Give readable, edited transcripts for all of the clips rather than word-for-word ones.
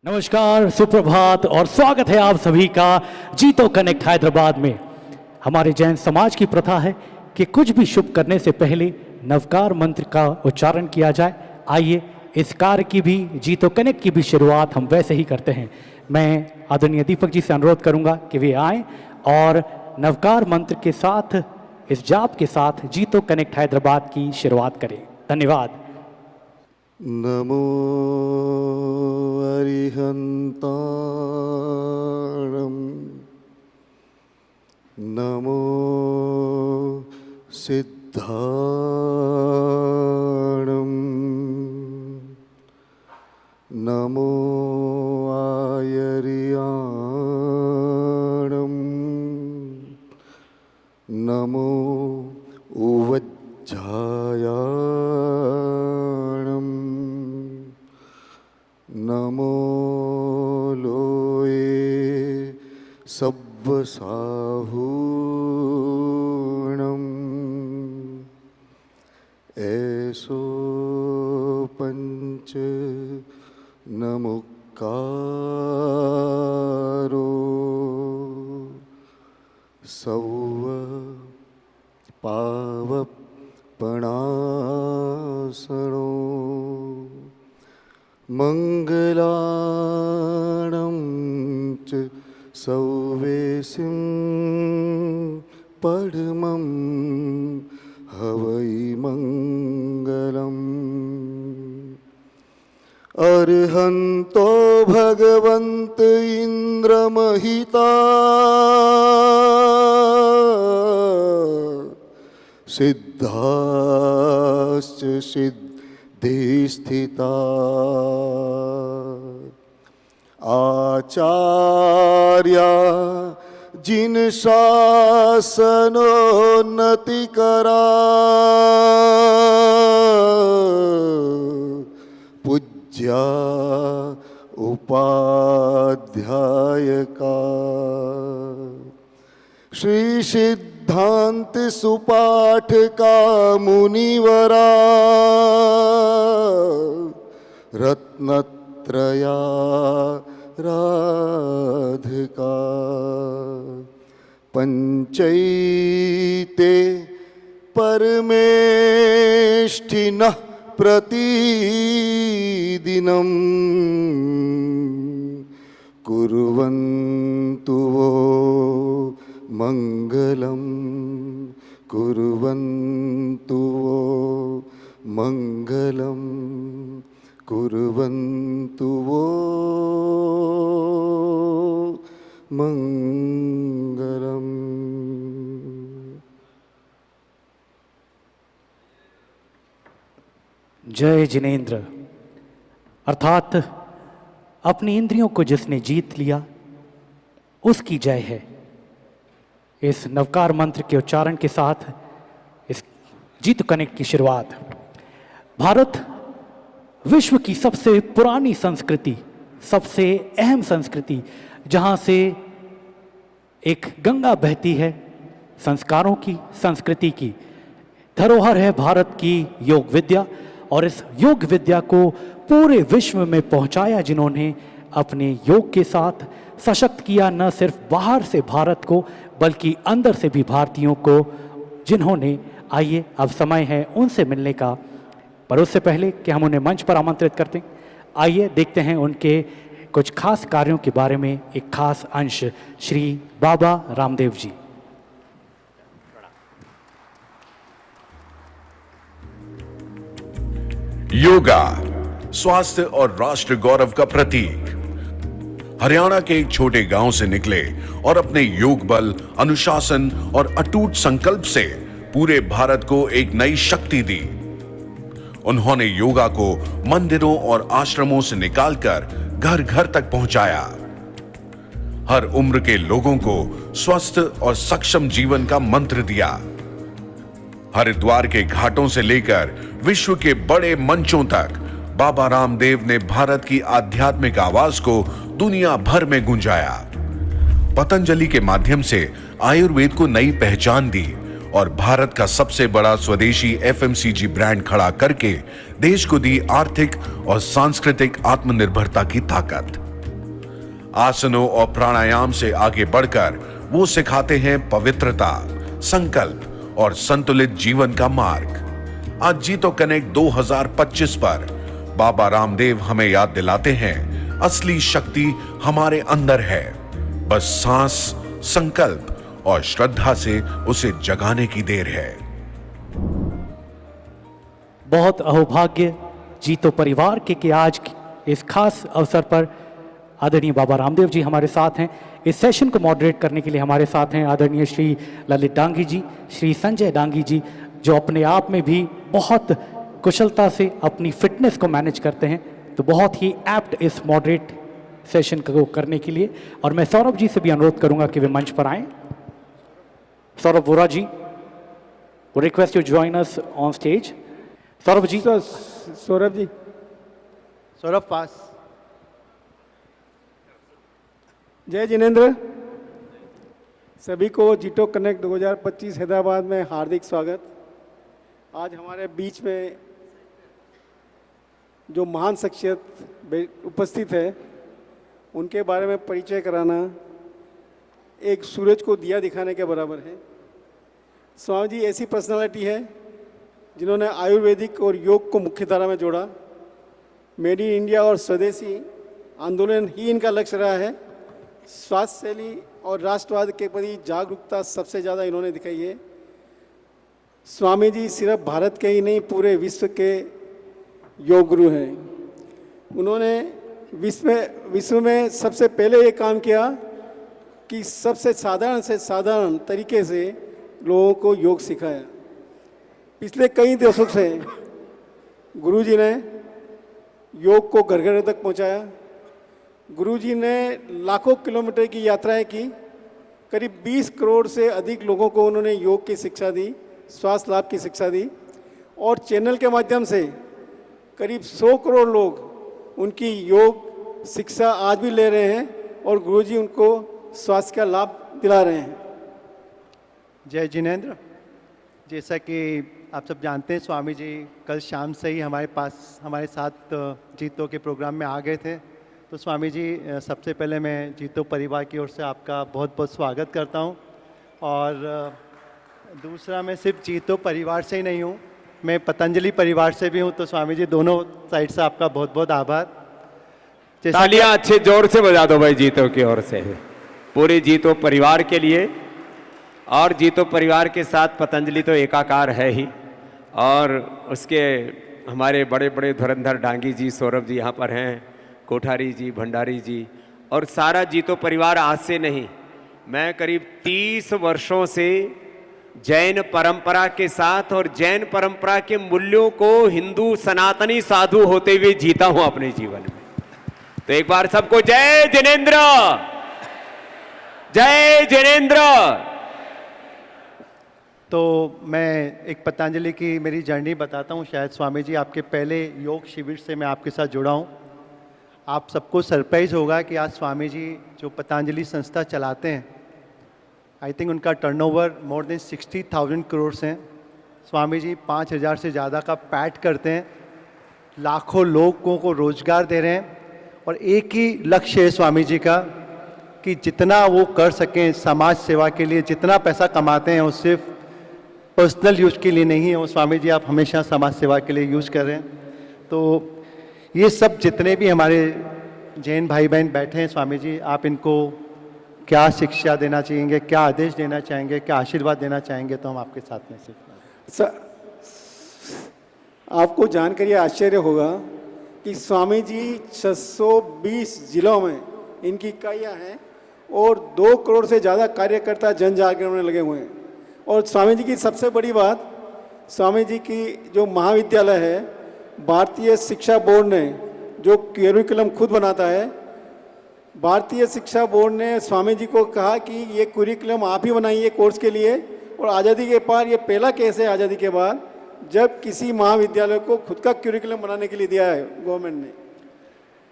नमस्कार, सुप्रभात और स्वागत है आप सभी का जीतो कनेक्ट हैदराबाद में। हमारे जैन समाज की प्रथा है कि कुछ भी शुभ करने से पहले नवकार मंत्र का उच्चारण किया जाए। आइए इस कार्य की भी, जीतो कनेक्ट की भी शुरुआत हम वैसे ही करते हैं। मैं आदरणीय दीपक जी से अनुरोध करूंगा कि वे आएँ और नवकार मंत्र के साथ, इस जाप के साथ जीतो कनेक्ट हैदराबाद की शुरुआत करें। धन्यवाद। नमो अरिहन्ताणं नमो सिद्धाणं नमो आयर्याणं नमो उवज्झायाणं नमो लोये सब्बसाहूणं ऐसो पंच नमुक्कारो सौव पावपणासनो मंगलाणं च सौवेसिं परमं हवै मंगलम् अर्हन्तो भगवन्त इन्द्रमहिता सिद्धाश्च सिद्धिस्थिता आचार्या जिन शासनोन्नति करा पूज्या उपाध्यायका श्री सिद्धांत सुपाठका मुनिवरा रत्नत्रया राधिका पंचैते परमेष्ठिनः प्रतिदिनं कुर्वन्तु वो मंगलम कुर्वन्तु वो मंगलम कुर्वन्तु वो मंगलम। जय जिनेंद्र। अर्थात अपनी इंद्रियों को जिसने जीत लिया उसकी जय है। इस नवकार मंत्र के उच्चारण के साथ इस जीतो कनेक्ट की शुरुआत। भारत विश्व की सबसे पुरानी संस्कृति, सबसे अहम संस्कृति, जहाँ से एक गंगा बहती है, संस्कारों की, संस्कृति की धरोहर है भारत की योग विद्या। और इस योग विद्या को पूरे विश्व में पहुँचाया जिन्होंने अपने योग के साथ, सशक्त किया न सिर्फ बाहर से भारत को बल्कि अंदर से भी भारतीयों को जिन्होंने। आइए अब समय है उनसे मिलने का, पर उससे पहले कि हम उन्हें मंच पर आमंत्रित करते हैं, आइए देखते हैं उनके कुछ खास कार्यों के बारे में एक खास अंश। श्री बाबा रामदेव जी। योगा स्वास्थ्य और राष्ट्र गौरव का प्रतीक। हरियाणा के एक छोटे गांव से निकले और अपने योग बल, अनुशासन और अटूट संकल्प से पूरे भारत को एक नई शक्ति दी। उन्होंने योगा को मंदिरों और आश्रमों से निकालकर घर घर तक पहुंचाया। हर उम्र के लोगों को स्वस्थ और सक्षम जीवन का मंत्र दिया। हरिद्वार के घाटों से लेकर विश्व के बड़े मंचों तक बाबा रामदेव ने भारत की आध्यात्मिक आवाज को दुनिया भर में गूंजाया। पतंजलि के माध्यम से आयुर्वेद को नई पहचान दी और भारत का सबसे बड़ा स्वदेशी एफएमसीजी ब्रांड खड़ा करके देश को दी आर्थिक और सांस्कृतिक आत्मनिर्भरता की ताकत। आसनों और प्राणायाम से आगे बढ़कर वो सिखाते हैं पवित्रता, संकल्प और संतुलित जीवन का मार्ग। आज जीतो कनेक्ट 2025 पर बाबा रामदेव हमें याद दिलाते हैं, असली शक्ति हमारे अंदर है, बस सांस, संकल्प और श्रद्धा से उसे जगाने की देर है। बहुत अहोभाग्य जीतो परिवार के कि आज इस खास अवसर पर आदरणीय बाबा रामदेव जी हमारे साथ हैं। इस सेशन को मॉडरेट करने के लिए हमारे साथ हैं आदरणीय श्री ललित डांगी जी, श्री संजय डांगी जी, जो अपने आप में भी बहुत कुशलता से अपनी फिटनेस को मैनेज करते हैं, तो बहुत ही एप्ट इस मॉडरेट सेशन को करने के लिए। और मैं सौरभ जी से भी अनुरोध करूंगा कि वे मंच पर आएं। सौरभ वोरा जी, वो request you join us on stage. Saurabh ji. Saurabh ji, Saurabh पास। जय जिनेंद्र। सभी को जीतो कनेक्ट 2025 हैदराबाद में हार्दिक स्वागत। आज हमारे बीच में जो महान शख्सियत उपस्थित है, उनके बारे में परिचय कराना एक सूरज को दिया दिखाने के बराबर है। स्वामी जी ऐसी पर्सनालिटी है जिन्होंने आयुर्वेदिक और योग को मुख्य धारा में जोड़ा। मेड इन इंडिया और स्वदेशी आंदोलन ही इनका लक्ष्य रहा है। स्वास्थ्य शैली और राष्ट्रवाद के प्रति जागरूकता सबसे ज़्यादा इन्होंने दिखाई है। स्वामी जी सिर्फ भारत के ही नहीं, पूरे विश्व के योग गुरु हैं। उन्होंने विश्व में सबसे पहले ये काम किया कि सबसे साधारण से साधारण तरीके से लोगों को योग सिखाया। पिछले कई दशक से गुरुजी ने योग को घर घर तक पहुंचाया। गुरुजी ने लाखों किलोमीटर की यात्राएं की। करीब 20 करोड़ से अधिक लोगों को उन्होंने योग की शिक्षा दी, स्वास्थ्य लाभ की शिक्षा दी। और चैनल के माध्यम से करीब 100 करोड़ लोग उनकी योग शिक्षा आज भी ले रहे हैं और गुरुजी उनको स्वास्थ्य का लाभ दिला रहे हैं। जय जिनेंद्र। जैसा कि आप सब जानते हैं, स्वामी जी कल शाम से ही हमारे साथ जीतो के प्रोग्राम में आ गए थे। तो स्वामी जी, सबसे पहले मैं जीतो परिवार की ओर से आपका बहुत बहुत स्वागत करता हूं। और दूसरा, मैं सिर्फ जीतो परिवार से ही नहीं हूं, मैं पतंजलि परिवार से भी हूं। तो स्वामी जी, दोनों साइड से आपका बहुत बहुत आभार। तालियां अच्छे जोर से बजा दो भाई जीतो की ओर से, पूरे जीतो परिवार के लिए। और जीतो परिवार के साथ पतंजलि तो एकाकार है ही, और उसके हमारे बड़े बड़े धुरंधर डांगी जी, सौरभ जी यहाँ पर हैं, कोठारी जी, भंडारी जी, और सारा जीतो परिवार आज से नहीं, मैं करीब 30 वर्षों से जैन परंपरा के साथ और जैन परंपरा के मूल्यों को हिंदू सनातनी साधु होते हुए जीता हूं अपने जीवन में। तो एक बार सबको जय जिनेंद्र, जय जिनेंद्र। तो मैं एक पतंजलि की मेरी जर्नी बताता हूँ। शायद स्वामी जी आपके पहले योग शिविर से मैं आपके साथ जुड़ा हूँ। आप सबको सरप्राइज होगा कि आज स्वामी जी जो पतंजलि संस्था चलाते हैं, आई थिंक उनका टर्नओवर मोर देन 60,000 करोड़ हैं। स्वामी जी 5,000 से ज़्यादा का पैट करते हैं, लाखों लोगों को रोजगार दे रहे हैं। और एक ही लक्ष्य है स्वामी जी का कि जितना वो कर सकें समाज सेवा के लिए, जितना पैसा कमाते हैं वो सिर्फ पर्सनल यूज के लिए नहीं है। वो स्वामी जी आप हमेशा समाज सेवा के लिए यूज कर रहे हैं। तो ये सब जितने भी हमारे जैन भाई बहन बैठे हैं, स्वामी जी आप इनको क्या शिक्षा देना चाहेंगे, क्या आदेश देना चाहेंगे, क्या आशीर्वाद देना चाहेंगे? तो हम आपके साथ में आपको जानकर यह आश्चर्य होगा कि स्वामी जी 620 जिलों में इनकी इकाइयाँ हैं और 2 करोड़ से ज़्यादा कार्यकर्ता जन जागरण में लगे हुए हैं। और स्वामी जी की सबसे बड़ी बात, स्वामी जी की जो महाविद्यालय है, भारतीय शिक्षा बोर्ड ने जो करिकुलम खुद बनाता है, भारतीय शिक्षा बोर्ड ने स्वामी जी को कहा कि ये करिकुलम आप ही बनाइए कोर्स के लिए। और आज़ादी के पार ये पहला केस है आज़ादी के बाद जब किसी महाविद्यालय को खुद का करिकुलम बनाने के लिए दिया है गवर्नमेंट ने।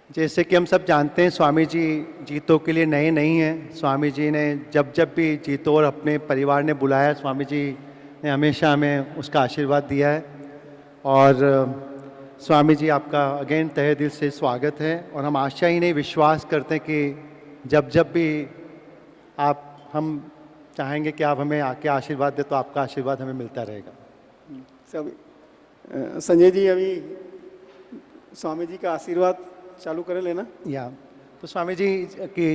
जैसे कि हम सब जानते हैं, स्वामी जी जीतो के लिए नए नहीं हैं। स्वामी जी ने जब जब भी जीतो और अपने परिवार ने बुलाया, स्वामी जी ने हमेशा हमें उसका आशीर्वाद दिया है। और स्वामी जी आपका अगेन तहे दिल से स्वागत है। और हम आशा ही नहीं विश्वास करते हैं कि जब जब भी आप हम चाहेंगे कि आप हमें आके आशीर्वाद दे, तो आपका आशीर्वाद हमें मिलता रहेगा। सब संजय जी अभी स्वामी जी का आशीर्वाद चालू करें लेना। या तो स्वामी जी कि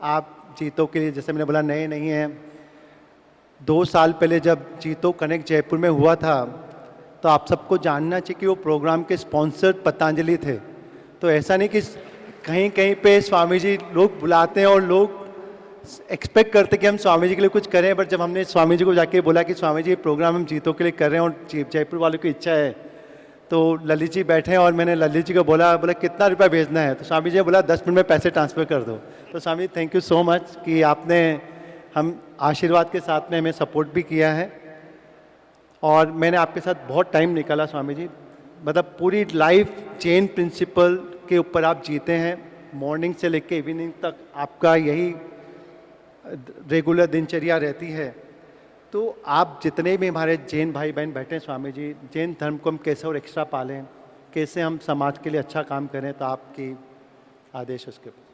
आप जीतो के लिए, जैसे मैंने बोला, नए नहीं हैं। 2 साल पहले जब जीतो कनेक्ट जयपुर में हुआ था, तो आप सबको जानना चाहिए कि वो प्रोग्राम के स्पॉन्सर पतंजलि थे। तो ऐसा नहीं कि कहीं कहीं पे स्वामी जी लोग बुलाते हैं और लोग एक्सपेक्ट करते कि हम स्वामी जी के लिए कुछ करें, बट जब हमने स्वामी जी को जाके बोला कि स्वामी जी ये प्रोग्राम हम जीतों के लिए कर रहे हैं और जयपुर वालों की इच्छा है, तो ललित जी बैठे हैं और मैंने ललित जी को बोला कितना रुपया भेजना है, तो स्वामी जी ने बोला 10 मिनट में पैसे ट्रांसफ़र कर दो। तो स्वामी थैंक यू सो मच कि आपने हम आशीर्वाद के साथ में हमें सपोर्ट भी किया है, और मैंने आपके साथ बहुत टाइम निकाला स्वामी जी। मतलब पूरी लाइफ चेन प्रिंसिपल के ऊपर आप जीते हैं, मॉर्निंग से लेकर इवनिंग तक आपका यही रेगुलर दिनचर्या रहती है। तो आप जितने भी हमारे जैन भाई बहन बैठे हैं स्वामी जी, जैन धर्म को हम कैसे और एक्स्ट्रा पालें, कैसे हम समाज के लिए अच्छा काम करें, तो आपकी आदेश उसके ऊपर।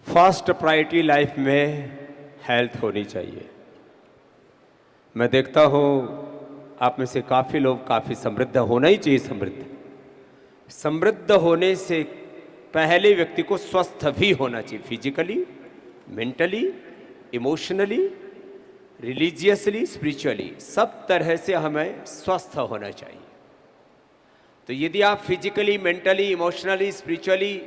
फर्स्ट प्रायोरिटी लाइफ में हेल्थ होनी चाहिए। मैं देखता हूँ आप में से काफ़ी लोग काफ़ी समृद्ध, होना ही चाहिए। समृद्ध होने से पहले व्यक्ति को स्वस्थ भी होना चाहिए, physically, mentally, emotionally, religiously, spiritually, सब तरह से हमें स्वस्थ होना चाहिए। तो यदि आप फिजिकली, मेंटली, इमोशनली, स्पिरिचुअली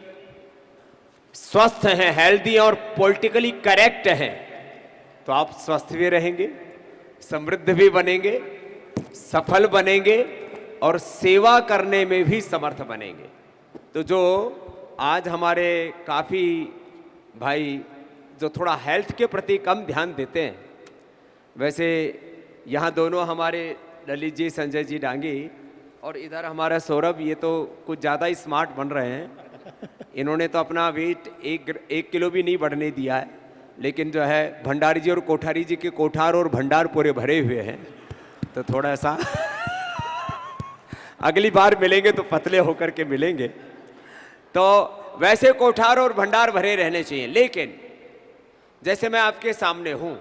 स्वस्थ हैं, हेल्दी और पॉलिटिकली करेक्ट हैं, तो आप स्वस्थ भी रहेंगे, समृद्ध भी बनेंगे, सफल बनेंगे और सेवा करने में भी समर्थ बनेंगे। तो जो आज हमारे काफ़ी भाई जो थोड़ा हेल्थ के प्रति कम ध्यान देते हैं, वैसे यहाँ दोनों हमारे ललित जी, संजय जी डांगी और इधर हमारा सौरभ, ये तो कुछ ज़्यादा ही स्मार्ट बन रहे हैं। इन्होंने तो अपना वेट 1 किलो भी नहीं बढ़ने दिया है, लेकिन जो है भंडारी जी और कोठारी जी के कोठार और भंडार पूरे भरे हुए हैं। तो थोड़ा सा अगली बार मिलेंगे तो पतले होकर के मिलेंगे। तो वैसे कोठार और भंडार भरे रहने चाहिए, लेकिन जैसे मैं आपके सामने हूँ,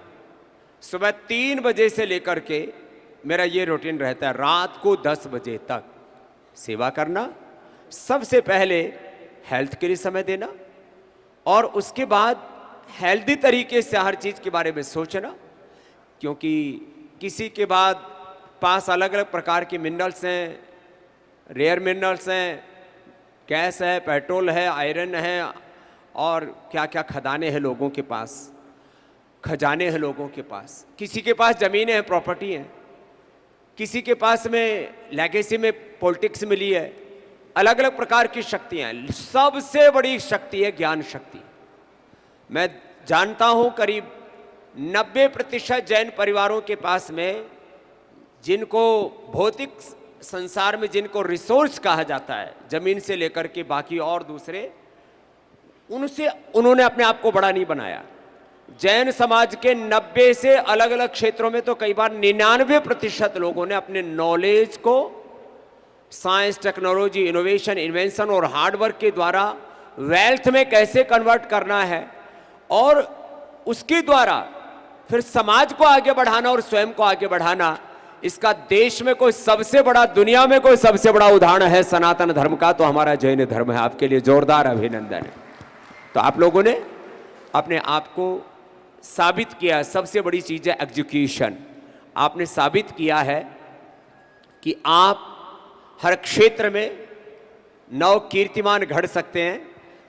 सुबह 3 बजे से लेकर के मेरा ये रूटीन रहता है, रात को 10 बजे तक सेवा करना, सबसे पहले हेल्थ के लिए समय देना, और उसके बाद हेल्दी तरीके से हर चीज़ के बारे में सोचना, क्योंकि किसी के बाद पास अलग अलग प्रकार के मिनरल्स हैं, रेयर मिनरल्स हैं, गैस है, पेट्रोल है, आयरन है, और क्या क्या खदाने हैं लोगों के पास, खजाने हैं लोगों के पास। किसी के पास ज़मीनें हैं, प्रॉपर्टी हैं, किसी के पास में लेगेसी में पॉलिटिक्स मिली है, अलग अलग प्रकार की शक्तियाँ हैं। सबसे बड़ी शक्ति है ज्ञान शक्ति। मैं जानता हूँ करीब 90% जैन परिवारों के पास में, जिनको भौतिक संसार में जिनको रिसोर्स कहा जाता है, ज़मीन से लेकर के बाकी और दूसरे, उनसे उन्होंने अपने आप को बड़ा नहीं बनाया। जैन समाज के 90 से अलग अलग क्षेत्रों में तो कई बार 99% लोगों ने अपने नॉलेज को साइंस, टेक्नोलॉजी, इनोवेशन, इन्वेंशन और हार्डवर्क के द्वारा वेल्थ में कैसे कन्वर्ट करना है, और उसके द्वारा फिर समाज को आगे बढ़ाना और स्वयं को आगे बढ़ाना। इसका देश में कोई सबसे बड़ा, दुनिया में कोई सबसे बड़ा उदाहरण है सनातन धर्म का, तो हमारा जैन धर्म है। आपके लिए जोरदार अभिनंदन है। तो आप लोगों ने अपने आप को साबित किया। सबसे बड़ी चीज़ है एग्जीक्यूशन। आपने साबित किया है कि आप हर क्षेत्र में नव कीर्तिमान गढ़ सकते हैं।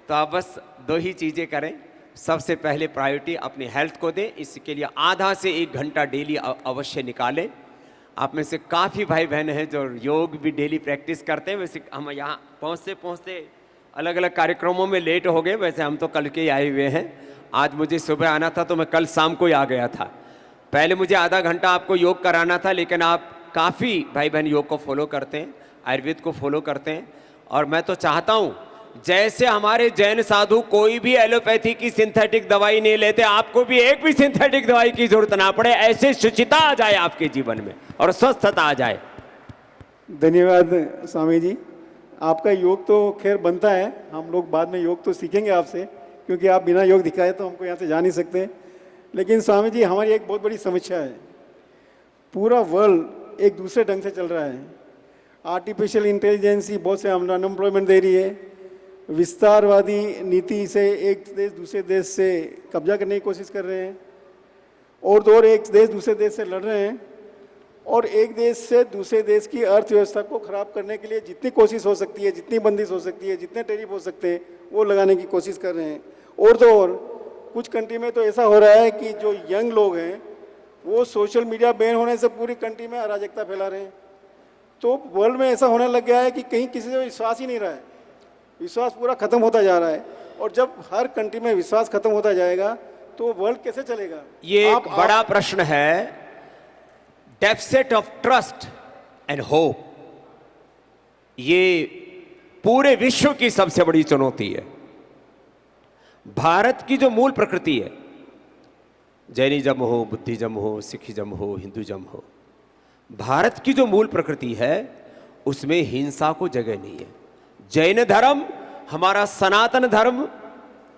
तो आप बस 2 ही चीज़ें करें। सबसे पहले प्रायोरिटी अपनी हेल्थ को दें, इसके लिए आधा से 1 घंटा डेली अवश्य निकालें। आप में से काफ़ी भाई बहन हैं जो योग भी डेली प्रैक्टिस करते हैं। वैसे हम यहाँ पहुँचते पहुँचते अलग अलग कार्यक्रमों में लेट हो गए। वैसे हम तो कल के ही आए हुए हैं। आज मुझे सुबह आना था तो मैं कल शाम को ही आ गया था। पहले मुझे आधा घंटा आपको योग कराना था, लेकिन आप काफ़ी भाई बहन योग को फॉलो करते हैं, आयुर्वेद को फॉलो करते हैं। और मैं तो चाहता हूँ जैसे हमारे जैन साधु कोई भी एलोपैथी की सिंथेटिक दवाई नहीं लेते, आपको भी एक भी सिंथेटिक दवाई की जरूरत ना पड़े। ऐसे शुचिता आ जाए आपके जीवन में और स्वस्थता आ जाए। धन्यवाद स्वामी जी। आपका योग तो खैर बनता है, हम लोग बाद में योग तो सीखेंगे आपसे, क्योंकि आप बिना योग दिखाए तो हमको यहाँ से जा नहीं सकते। लेकिन स्वामी जी, हमारी एक बहुत बड़ी समस्या है, पूरा वर्ल्ड एक दूसरे ढंग से चल रहा है। आर्टिफिशियल इंटेलिजेंस बहुत से अनएम्प्लॉयमेंट दे रही है, विस्तारवादी नीति से एक देश दूसरे देश से कब्जा करने की कोशिश कर रहे हैं, और तो और एक देश दूसरे देश से लड़ रहे हैं, और एक देश से दूसरे देश की अर्थव्यवस्था को खराब करने के लिए जितनी कोशिश हो सकती है, जितनी बंदिश हो सकती है, जितने टैरिफ हो सकते हैं, वो लगाने की कोशिश कर रहे हैं। और तो और कुछ कंट्री में तो ऐसा हो रहा है कि जो यंग लोग हैं वो सोशल मीडिया बैन होने से पूरी कंट्री में अराजकता फैला रहे हैं। तो वर्ल्ड में ऐसा होने लग गया है कि कहीं किसी से विश्वास ही नहीं रहा है, विश्वास पूरा खत्म होता जा रहा है। और जब हर कंट्री में विश्वास खत्म होता जाएगा तो वर्ल्ड कैसे चलेगा? ये एक बड़ा प्रश्न है, deficit of trust and hope. ये पूरे विश्व की सबसे बड़ी चुनौती है। भारत की जो मूल प्रकृति है, जैनिज्म हो, बुद्धिज्म हो, सिखिज्म हो, हिंदुज्म हो, भारत की जो मूल प्रकृति है उसमें हिंसा को जगह नहीं है। जैन धर्म, हमारा सनातन धर्म,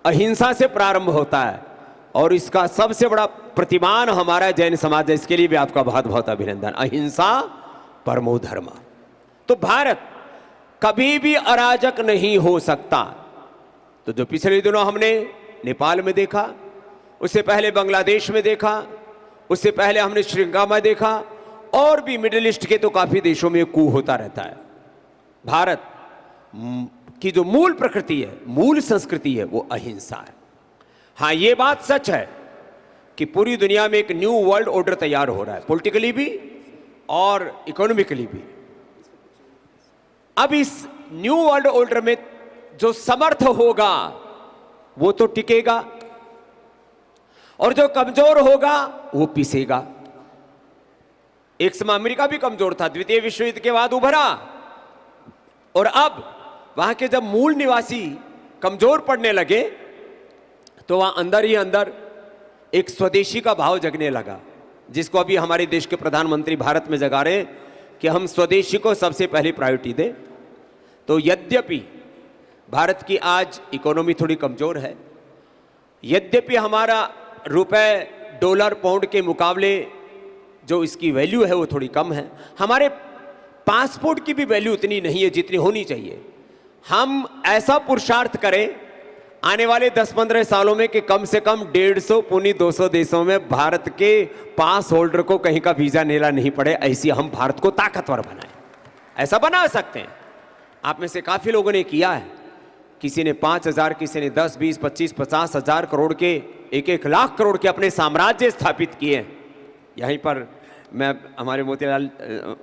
अहिंसा से प्रारंभ होता है, और इसका सबसे बड़ा प्रतिमान हमारा जैन समाज है। इसके लिए भी आपका बहुत बहुत अभिनंदन। अहिंसा परमो धर्म। तो भारत कभी भी अराजक नहीं हो सकता। तो जो पिछले दिनों हमने नेपाल में देखा, उससे पहले बांग्लादेश में देखा, उससे पहले हमने श्रीलंका में देखा, और भी मिडिल ईस्ट के तो काफी देशों में कू होता रहता है। भारत की जो मूल प्रकृति है, मूल संस्कृति है, वो अहिंसा है। हाँ, ये बात सच है कि पूरी दुनिया में एक न्यू वर्ल्ड ऑर्डर तैयार हो रहा है, पॉलिटिकली भी और इकोनॉमिकली भी। अब इस न्यू वर्ल्ड ऑर्डर में जो समर्थ होगा वो तो टिकेगा, और जो कमजोर होगा वो पिसेगा। एक समय अमेरिका भी कमजोर था, द्वितीय विश्व युद्ध के बाद उभरा, और अब वहां के जब मूल निवासी कमजोर पड़ने लगे तो वहां अंदर ही अंदर एक स्वदेशी का भाव जगने लगा, जिसको अभी हमारे देश के प्रधानमंत्री भारत में जगा रहे हैं कि हम स्वदेशी को सबसे पहले प्रायोरिटी दें। तो यद्यपि भारत की आज इकोनॉमी थोड़ी कमजोर है, यद्यपि हमारा रुपए डॉलर पाउंड के मुकाबले जो इसकी वैल्यू है वो थोड़ी कम है, हमारे पासपोर्ट की भी वैल्यू उतनी नहीं है जितनी होनी चाहिए। हम ऐसा पुरुषार्थ करें आने वाले 10-15 सालों में कि कम से कम 150 पौनी 200 देशों में भारत के पास होल्डर को कहीं का वीजा लेना नहीं पड़े, ऐसी हम भारत को ताकतवर बनाएं। ऐसा बना सकते हैं। आप में से काफी लोगों ने किया है, किसी ने 5,000, किसी ने 10, 20, 25, 50 हजार करोड़ के, 1-1 लाख करोड़ के अपने साम्राज्य स्थापित किए। यहीं पर मैं, हमारे मोतीलाल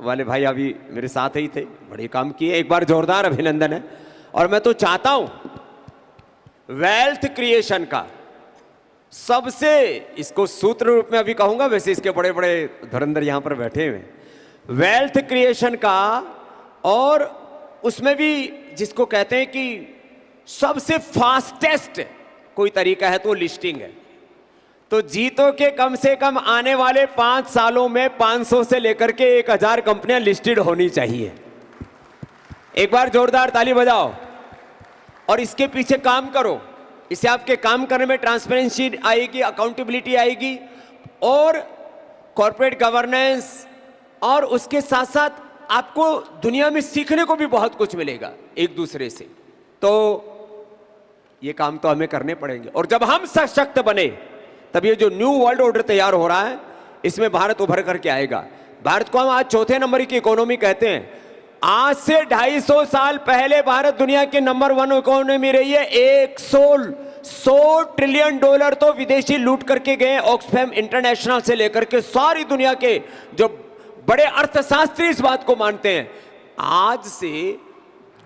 वाले भाई अभी मेरे साथ ही थे, बड़े काम किए, एक बार जोरदार अभिनंदन है। और मैं तो चाहता हूं वेल्थ क्रिएशन का सबसे, इसको सूत्र रूप में अभी कहूंगा, वैसे इसके बड़े बड़े धुरंधर यहां पर बैठे हुए, वेल्थ क्रिएशन का, और उसमें भी जिसको कहते हैं कि सबसे फास्टेस्ट कोई तरीका है तो लिस्टिंग है। तो जीतो के कम से कम आने वाले 5 सालों में 500 से लेकर के 1000 कंपनियां लिस्टेड होनी चाहिए। एक बार जोरदार ताली बजाओ और इसके पीछे काम करो। इससे आपके काम करने में ट्रांसपेरेंसी आएगी, अकाउंटेबिलिटी आएगी, और कॉर्पोरेट गवर्नेंस, और उसके साथ साथ आपको दुनिया में सीखने को भी बहुत कुछ मिलेगा एक दूसरे से। तो ये काम तो हमें करने पड़ेंगे, और जब हम सशक्त बने तब ये जो न्यू वर्ल्ड ऑर्डर तैयार हो रहा है इसमें भारत उभर करके आएगा। भारत को हम आज 4थे नंबर की इकोनॉमी कहते हैं। आज से 250 साल पहले भारत दुनिया के नंबर 1 इकोनॉमी रही है। 100 ट्रिलियन डॉलर तो विदेशी लूट करके गए। ऑक्सफैम इंटरनेशनल से लेकर के सारी दुनिया के जो बड़े अर्थशास्त्री इस बात को मानते हैं। आज से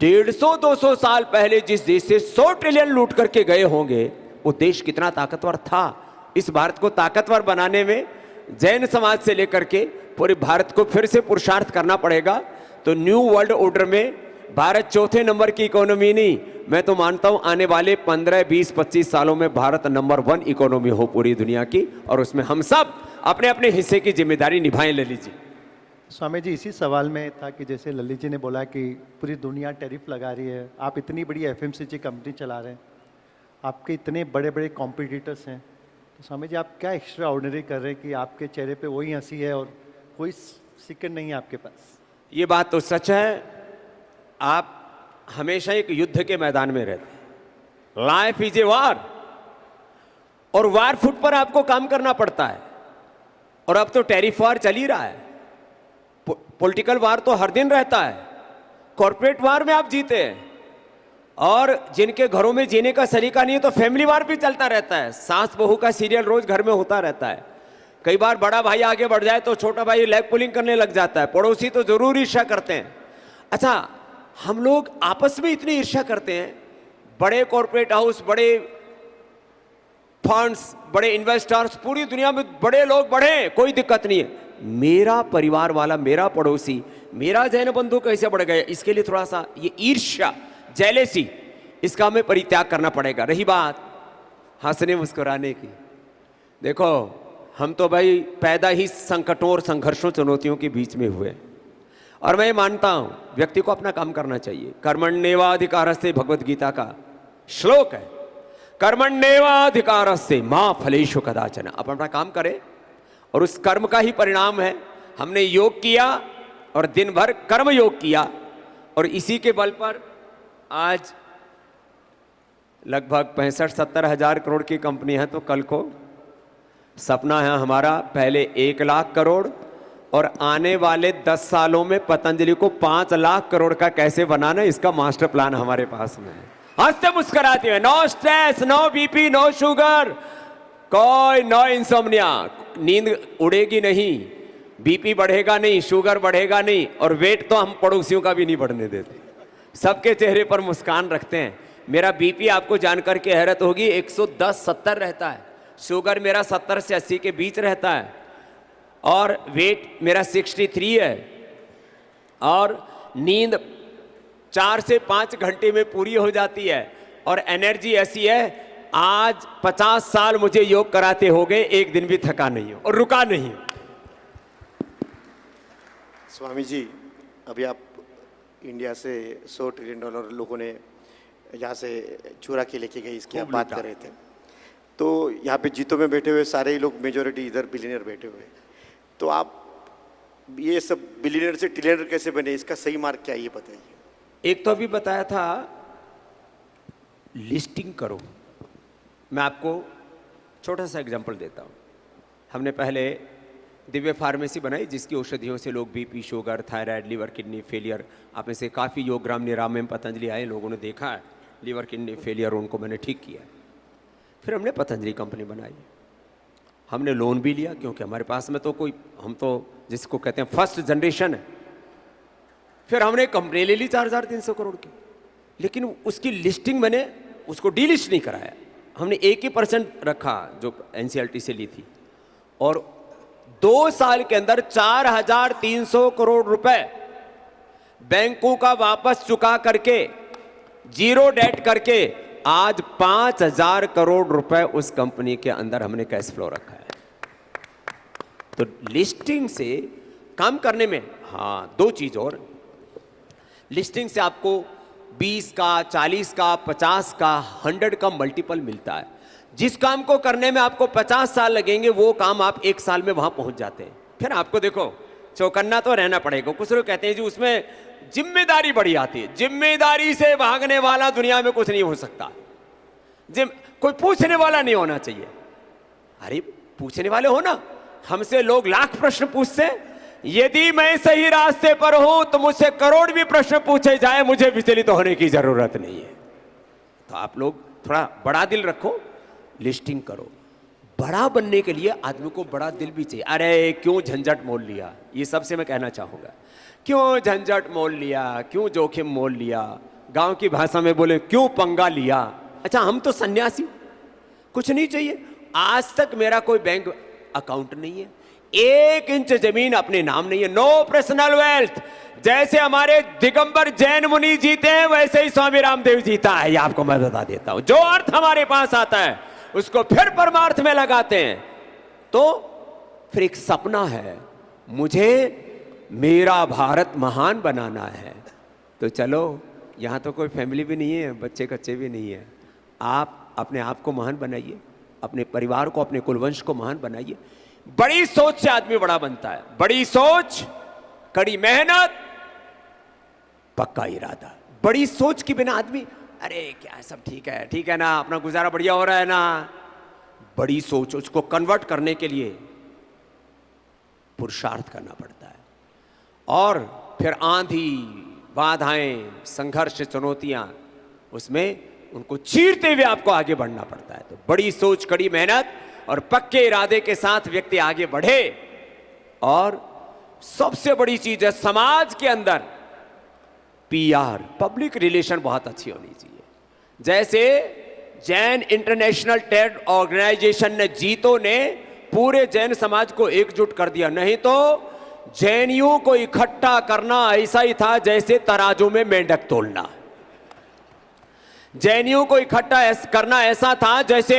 150-200 साल पहले जिस देश से 100 ट्रिलियन लूट करके गए होंगे वो देश कितना ताकतवर था। इस भारत को ताकतवर बनाने में जैन समाज से लेकर के पूरे भारत को फिर से पुरुषार्थ करना पड़ेगा। तो न्यू वर्ल्ड ऑर्डर में भारत 4थे नंबर की इकोनॉमी नहीं, मैं तो मानता हूं आने वाले 15, 20, 25 सालों में भारत नंबर 1 इकोनॉमी हो पूरी दुनिया की, और उसमें हम सब अपने अपने हिस्से की जिम्मेदारी निभाएं। ललित जी। स्वामी जी, इसी सवाल में था कि जैसे ललित जी ने बोला कि पूरी दुनिया टैरिफ लगा रही है, आप इतनी बड़ी एफएमसीजी कंपनी चला रहे हैं, आपके इतने बड़े बड़े कॉम्पिटिटर्स हैं, तो स्वामी जी आप क्या एक्स्ट्रा ऑर्डिनरी कर रहे हैं कि आपके चेहरे पे वही हंसी है और कोई सीक्रेट नहीं है आपके पास? ये बात तो सच है। आप हमेशा एक युद्ध के मैदान में रहते हैं। लाइफ इज ए वार, और वार फुट पर आपको काम करना पड़ता है। और अब तो टैरिफ वार चल ही रहा है, पॉलिटिकल वार तो हर दिन रहता है, कॉर्पोरेट वार में आप जीते हैं, और जिनके घरों में जीने का सलीका नहीं है तो फैमिली वार भी चलता रहता है। सास बहू का सीरियल रोज घर में होता रहता है। कई बार बड़ा भाई आगे बढ़ जाए तो छोटा भाई लेग पुलिंग करने लग जाता है, पड़ोसी तो जरूर ईर्ष्या करते हैं। अच्छा, हम लोग आपस में इतनी ईर्ष्या करते हैं, बड़े कॉर्पोरेट हाउस, बड़े फंड्स, बड़े इन्वेस्टर्स, पूरी दुनिया में बड़े लोग बढ़े, कोई दिक्कत नहीं है। मेरा परिवार वाला, मेरा पड़ोसी, मेरा जैन बंधु कैसे बढ़ गए, इसके लिए थोड़ा सा ये ईर्ष्या, जेलेसी, इसका हमें परित्याग करना पड़ेगा। रही बात हंसने मुस्कुराने की, देखो हम तो भाई पैदा ही संकटों और संघर्षों चुनौतियों के बीच में हुए, और मैं मानता हूं व्यक्ति को अपना काम करना चाहिए। कर्मण्येवाधिकारस्ते भगवद गीता का श्लोक है, कर्मण्येवाधिकारस्ते मां फलेषु कदाचन। आप अपना काम करें, और उस कर्म का ही परिणाम है। हमने योग किया और दिन भर कर्म योग किया, और इसी के बल पर आज लगभग 65-70 हजार करोड़ की कंपनी है। तो कल को सपना है हमारा पहले 1 लाख करोड़, और आने वाले 10 सालों में पतंजलि को 5 लाख करोड़ का कैसे बनाना, इसका मास्टर प्लान हमारे पास में है। हंसते मुस्कुराते हुए, no stress, no BP, no sugar, कोई नो इंसोम्निया, नींद उड़ेगी नहीं, बीपी बढ़ेगा नहीं, शुगर बढ़ेगा नहीं, और वेट तो हम पड़ोसियों का भी नहीं बढ़ने देते। सबके चेहरे पर मुस्कान रखते हैं। मेरा बीपी आपको जानकर के हैरत होगी 110-70 रहता है, शुगर मेरा 70 से 80 के बीच रहता है, और वेट मेरा 63 है, और नींद 4 से 5 घंटे में पूरी हो जाती है, और एनर्जी ऐसी है, आज 50 साल मुझे योग कराते हो गए, एक दिन भी थका नहीं हो और रुका नहीं। स्वामी जी, अभी आप इंडिया से $100 ट्रिलियन लोगों ने यहाँ से चुरा के लेके गए, इसकी आप बात कर रहे थे। तो यहाँ पे जीतों में बैठे हुए सारे ही लोग, मेजोरिटी इधर बिलियनर बैठे हुए हैं, तो आप ये सब बिलियनर से ट्रिलियनर कैसे बने, इसका सही मार्ग क्या है ये बताइए। एक तो अभी बताया था लिस्टिंग करो। मैं आपको छोटा सा एग्जांपल देता हूँ। हमने पहले दिव्य फार्मेसी बनाई, जिसकी औषधियों से लोग BP, sugar, thyroid, liver, kidney failure, आप में से काफ़ी योगग्राम निराम में पतंजलि आए लोगों ने देखा है लीवर किडनी फेलियर, उनको मैंने ठीक किया। फिर हमने पतंजलि कंपनी बनाई, हमने लोन भी लिया, क्योंकि हमारे पास में तो कोई, हम तो जिसको कहते हैं फर्स्ट जनरेशन है। फिर हमने कंपनी ले ली 4,300 करोड़ की, लेकिन उसकी लिस्टिंग मैंने उसको डीलिस्ट नहीं कराया, हमने 1% रखा जो NCLT से ली थी, और 2 साल के अंदर 4,300 करोड़ रुपए बैंकों का वापस चुका करके, जीरो डेट करके, आज 5,000 करोड़ रुपए उस कंपनी के अंदर हमने कैश फ्लो रखा है। तो लिस्टिंग से काम करने में, हाँ, 2 चीज और, लिस्टिंग से आपको 20 का, 40 का, 50 का, 100 का मल्टीपल मिलता है। जिस काम को करने में आपको 50 साल लगेंगे, वो काम आप 1 साल में वहां पहुंच जाते हैं। फिर आपको देखो चौकन्ना तो रहना पड़ेगा। कुछ लोग कहते हैं जी उसमें जिम्मेदारी बड़ी आती है। जिम्मेदारी से भागने वाला दुनिया में कुछ नहीं हो सकता। कोई पूछने वाला नहीं होना चाहिए। अरे पूछने वाले हो ना, हमसे लोग लाख प्रश्न पूछते, यदि मैं सही रास्ते पर हूं तो मुझसे करोड़ भी प्रश्न पूछे जाए, मुझे विचलित होने की जरूरत नहीं है। तो आप लोग थोड़ा बड़ा दिल रखो, लिस्टिंग करो। बड़ा बनने के लिए आदमी को बड़ा दिल भी चाहिए। अरे क्यों झंझट मोल लिया, ये सबसे मैं कहना चाहूंगा, क्यों झंझट मोल लिया, क्यों जोखिम मोल लिया, गांव की भाषा में बोले क्यों पंगा लिया। अच्छा, हम तो सन्यासी, कुछ नहीं चाहिए। आज तक मेरा कोई बैंक अकाउंट नहीं है, 1 इंच जमीन अपने नाम नहीं है, नो पर्सनल वेल्थ। जैसे हमारे दिगंबर जैन मुनि जीते हैं, वैसे ही स्वामी रामदेव जीता है। ये आपको मैं बता देता हूं। जो अर्थ हमारे पास आता है उसको फिर परमार्थ में लगाते हैं। तो फिर एक सपना है, मुझे मेरा भारत महान बनाना है। तो चलो, यहां तो कोई फैमिली भी नहीं है, बच्चे कच्चे भी नहीं है, आप अपने आप को महान बनाइए, अपने परिवार को, अपने कुलवंश को महान बनाइए। बड़ी सोच से आदमी बड़ा बनता है। बड़ी सोच, कड़ी मेहनत, पक्का इरादा। बड़ी सोच के बिना आदमी अरे क्या सब ठीक है ना, अपना गुजारा बढ़िया हो रहा है ना। बड़ी सोच, उसको कन्वर्ट करने के लिए पुरुषार्थ करना पड़ता है। और फिर आंधी, बाधाएं, संघर्ष, चुनौतियां, उसमें उनको चीरते हुए आपको आगे बढ़ना पड़ता है। तो बड़ी सोच, कड़ी मेहनत और पक्के इरादे के साथ व्यक्ति आगे बढ़े। और सबसे बड़ी चीज है समाज के अंदर पीआर, पब्लिक रिलेशन बहुत अच्छी होनी चाहिए। जैसे जैन इंटरनेशनल ट्रेड ऑर्गेनाइजेशन ने, जीतो ने पूरे जैन समाज को एकजुट कर दिया। नहीं तो जैनियों को इकट्ठा करना ऐसा ही था जैसे तराजू में मेंढक तोलना। जैनियों को इकट्ठा करना ऐसा था जैसे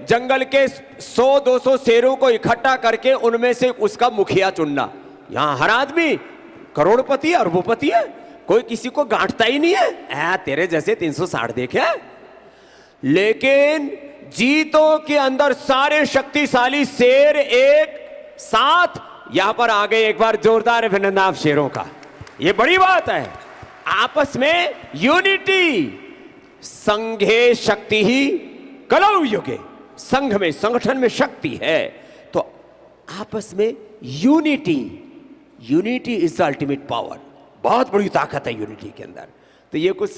जंगल के 100-200 शेरों को इकट्ठा करके उनमें से उसका मुखिया चुनना। यहां हर आदमी करोड़पति है, अरबोपति है, कोई किसी को गांठता ही नहीं है। तेरे जैसे 360 देखे। लेकिन जीतों के अंदर सारे शक्तिशाली शेर एक साथ यहां पर आ गए। एक बार जोरदार अभिनंदन आप शेरों का। यह बड़ी बात है। आपस में यूनिटी, संघे शक्ति ही कलौ युगे। संघ में, संगठन में शक्ति है। तो आपस में unity, unity is the ultimate power. बहुत बड़ी ताकत है यूनिटी के अंदर। तो ये कुछ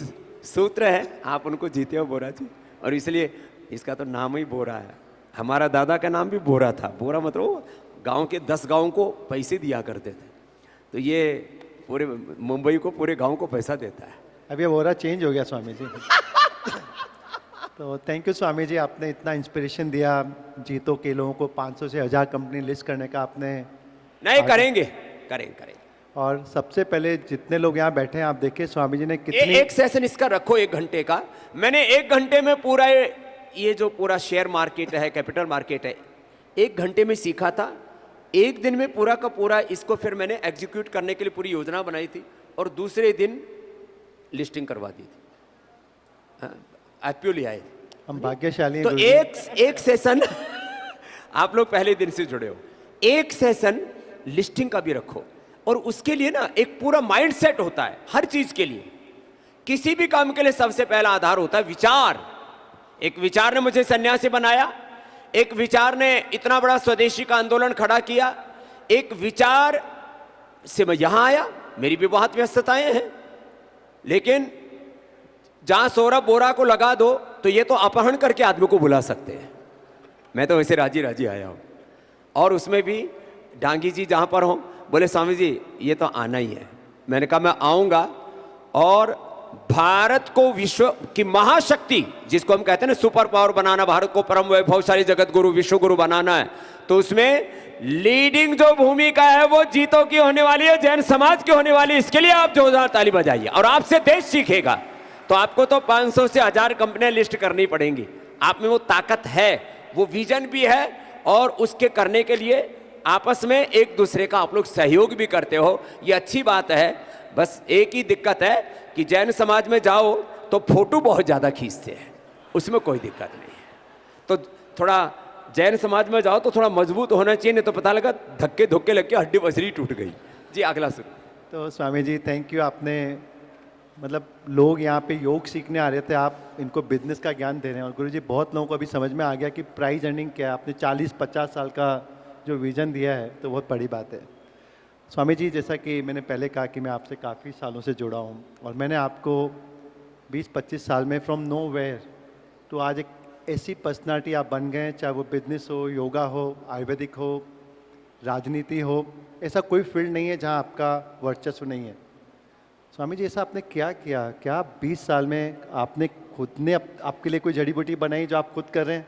सूत्र है, आप उनको जीते हो बोरा जी। और इसलिए इसका तो नाम ही बोरा है। हमारा दादा का नाम भी बोरा था। बोरा मतलब गांव के 10 गांव को पैसे दिया करते थे। तो ये पूरे मुंबई को, पूरे गांव को पैसा देता है। अब ये बोरा चेंज हो गया स्वामी जी। तो थैंक यू स्वामी जी, आपने इतना इंस्पिरेशन दिया जीतो के लोगों को। 500 से 1000 कंपनी लिस्ट करने का आपने। नहीं, करेंगे। और सबसे पहले जितने लोग यहाँ बैठे हैं, आप देखिए स्वामी जी ने कितनी एक सेशन इसका रखो 1 घंटे का। मैंने 1 घंटे में पूरा ये जो पूरा शेयर मार्केट है, कैपिटल मार्केट है, 1 घंटे में सीखा था। 1 दिन में पूरा का पूरा इसको फिर मैंने एग्जीक्यूट करने के लिए पूरी योजना बनाई थी और दूसरे दिन लिस्टिंग करवा दी थी। IPO ले आए। हम भाग्यशाली हैं तो गुरुजी। एक सेशन आप लोग पहले दिन से जुड़े हो, एक सेशन लिस्टिंग का भी रखो। और उसके लिए ना एक पूरा माइंड सेट होता है हर चीज के लिए। किसी भी काम के लिए सबसे पहला आधार होता है विचार। एक विचार ने मुझे सन्यासी बनाया, एक विचार ने इतना बड़ा स्वदेशी का आंदोलन खड़ा किया, एक विचार से मैं यहां आया। मेरी भी बहुत व्यस्तताएं हैं, लेकिन जहां सौरभ बोरा को लगा दो तो ये तो अपहरण करके आदमी को बुला सकते हैं। मैं तो वैसे राजी आया हूं। और उसमें भी डांगी जी जहां पर हो, बोले स्वामी जी ये तो आना ही है। मैंने कहा मैं आऊंगा। और भारत को विश्व की महाशक्ति, जिसको हम कहते हैं ना सुपर पावर बनाना, भारत को परम वैभवशाली जगत गुरु, विश्व गुरु बनाना है, तो उसमें लीडिंग जो भूमिका है वो जीतों की होने वाली है, जैन समाज की होने वाली है। इसके लिए आप जोरदार ताली बजाइए। और आपसे देश सीखेगा। तो आपको तो 500 से 1000 कंपनियां लिस्ट करनी पड़ेंगी। आप में वो ताकत है, वो विजन भी है, और उसके करने के लिए आपस में एक दूसरे का आप लोग सहयोग भी करते हो। ये अच्छी बात है। बस एक ही दिक्कत है कि जैन समाज में जाओ तो फोटो बहुत ज़्यादा खींचते हैं, उसमें कोई दिक्कत नहीं है। तो थोड़ा जैन समाज में जाओ तो थोड़ा मजबूत होना चाहिए, नहीं तो पता लगा धक्के धुक्के लग के हड्डी बसरी टूट गई। जी अगला शुरू। तो स्वामी जी थैंक यू। आपने मतलब लोग यहाँ पे योग सीखने आ रहे थे, आप इनको बिजनेस का ज्ञान दे रहे हैं। और गुरुजी बहुत लोगों को अभी समझ में आ गया कि प्राइज अर्निंग क्या है। आपने 40-50 साल का जो विज़न दिया है तो बहुत बड़ी बात है। स्वामी जी जैसा कि मैंने पहले कहा कि मैं आपसे काफ़ी सालों से जुड़ा हूँ, और मैंने आपको 20-25 साल में फ्रॉम नो वेयर तो आज एक ऐसी पर्सनालिटी आप बन गए, चाहे वो बिजनेस हो, योगा हो, आयुर्वेदिक हो, राजनीति हो, ऐसा कोई फील्ड नहीं है जहाँ आपका वर्चस्व नहीं है। स्वामी जी ऐसा आपने क्या किया? क्या 20 साल में आपने खुद ने आपके लिए कोई जड़ी बूटी बनाई जो आप खुद कर रहे हैं?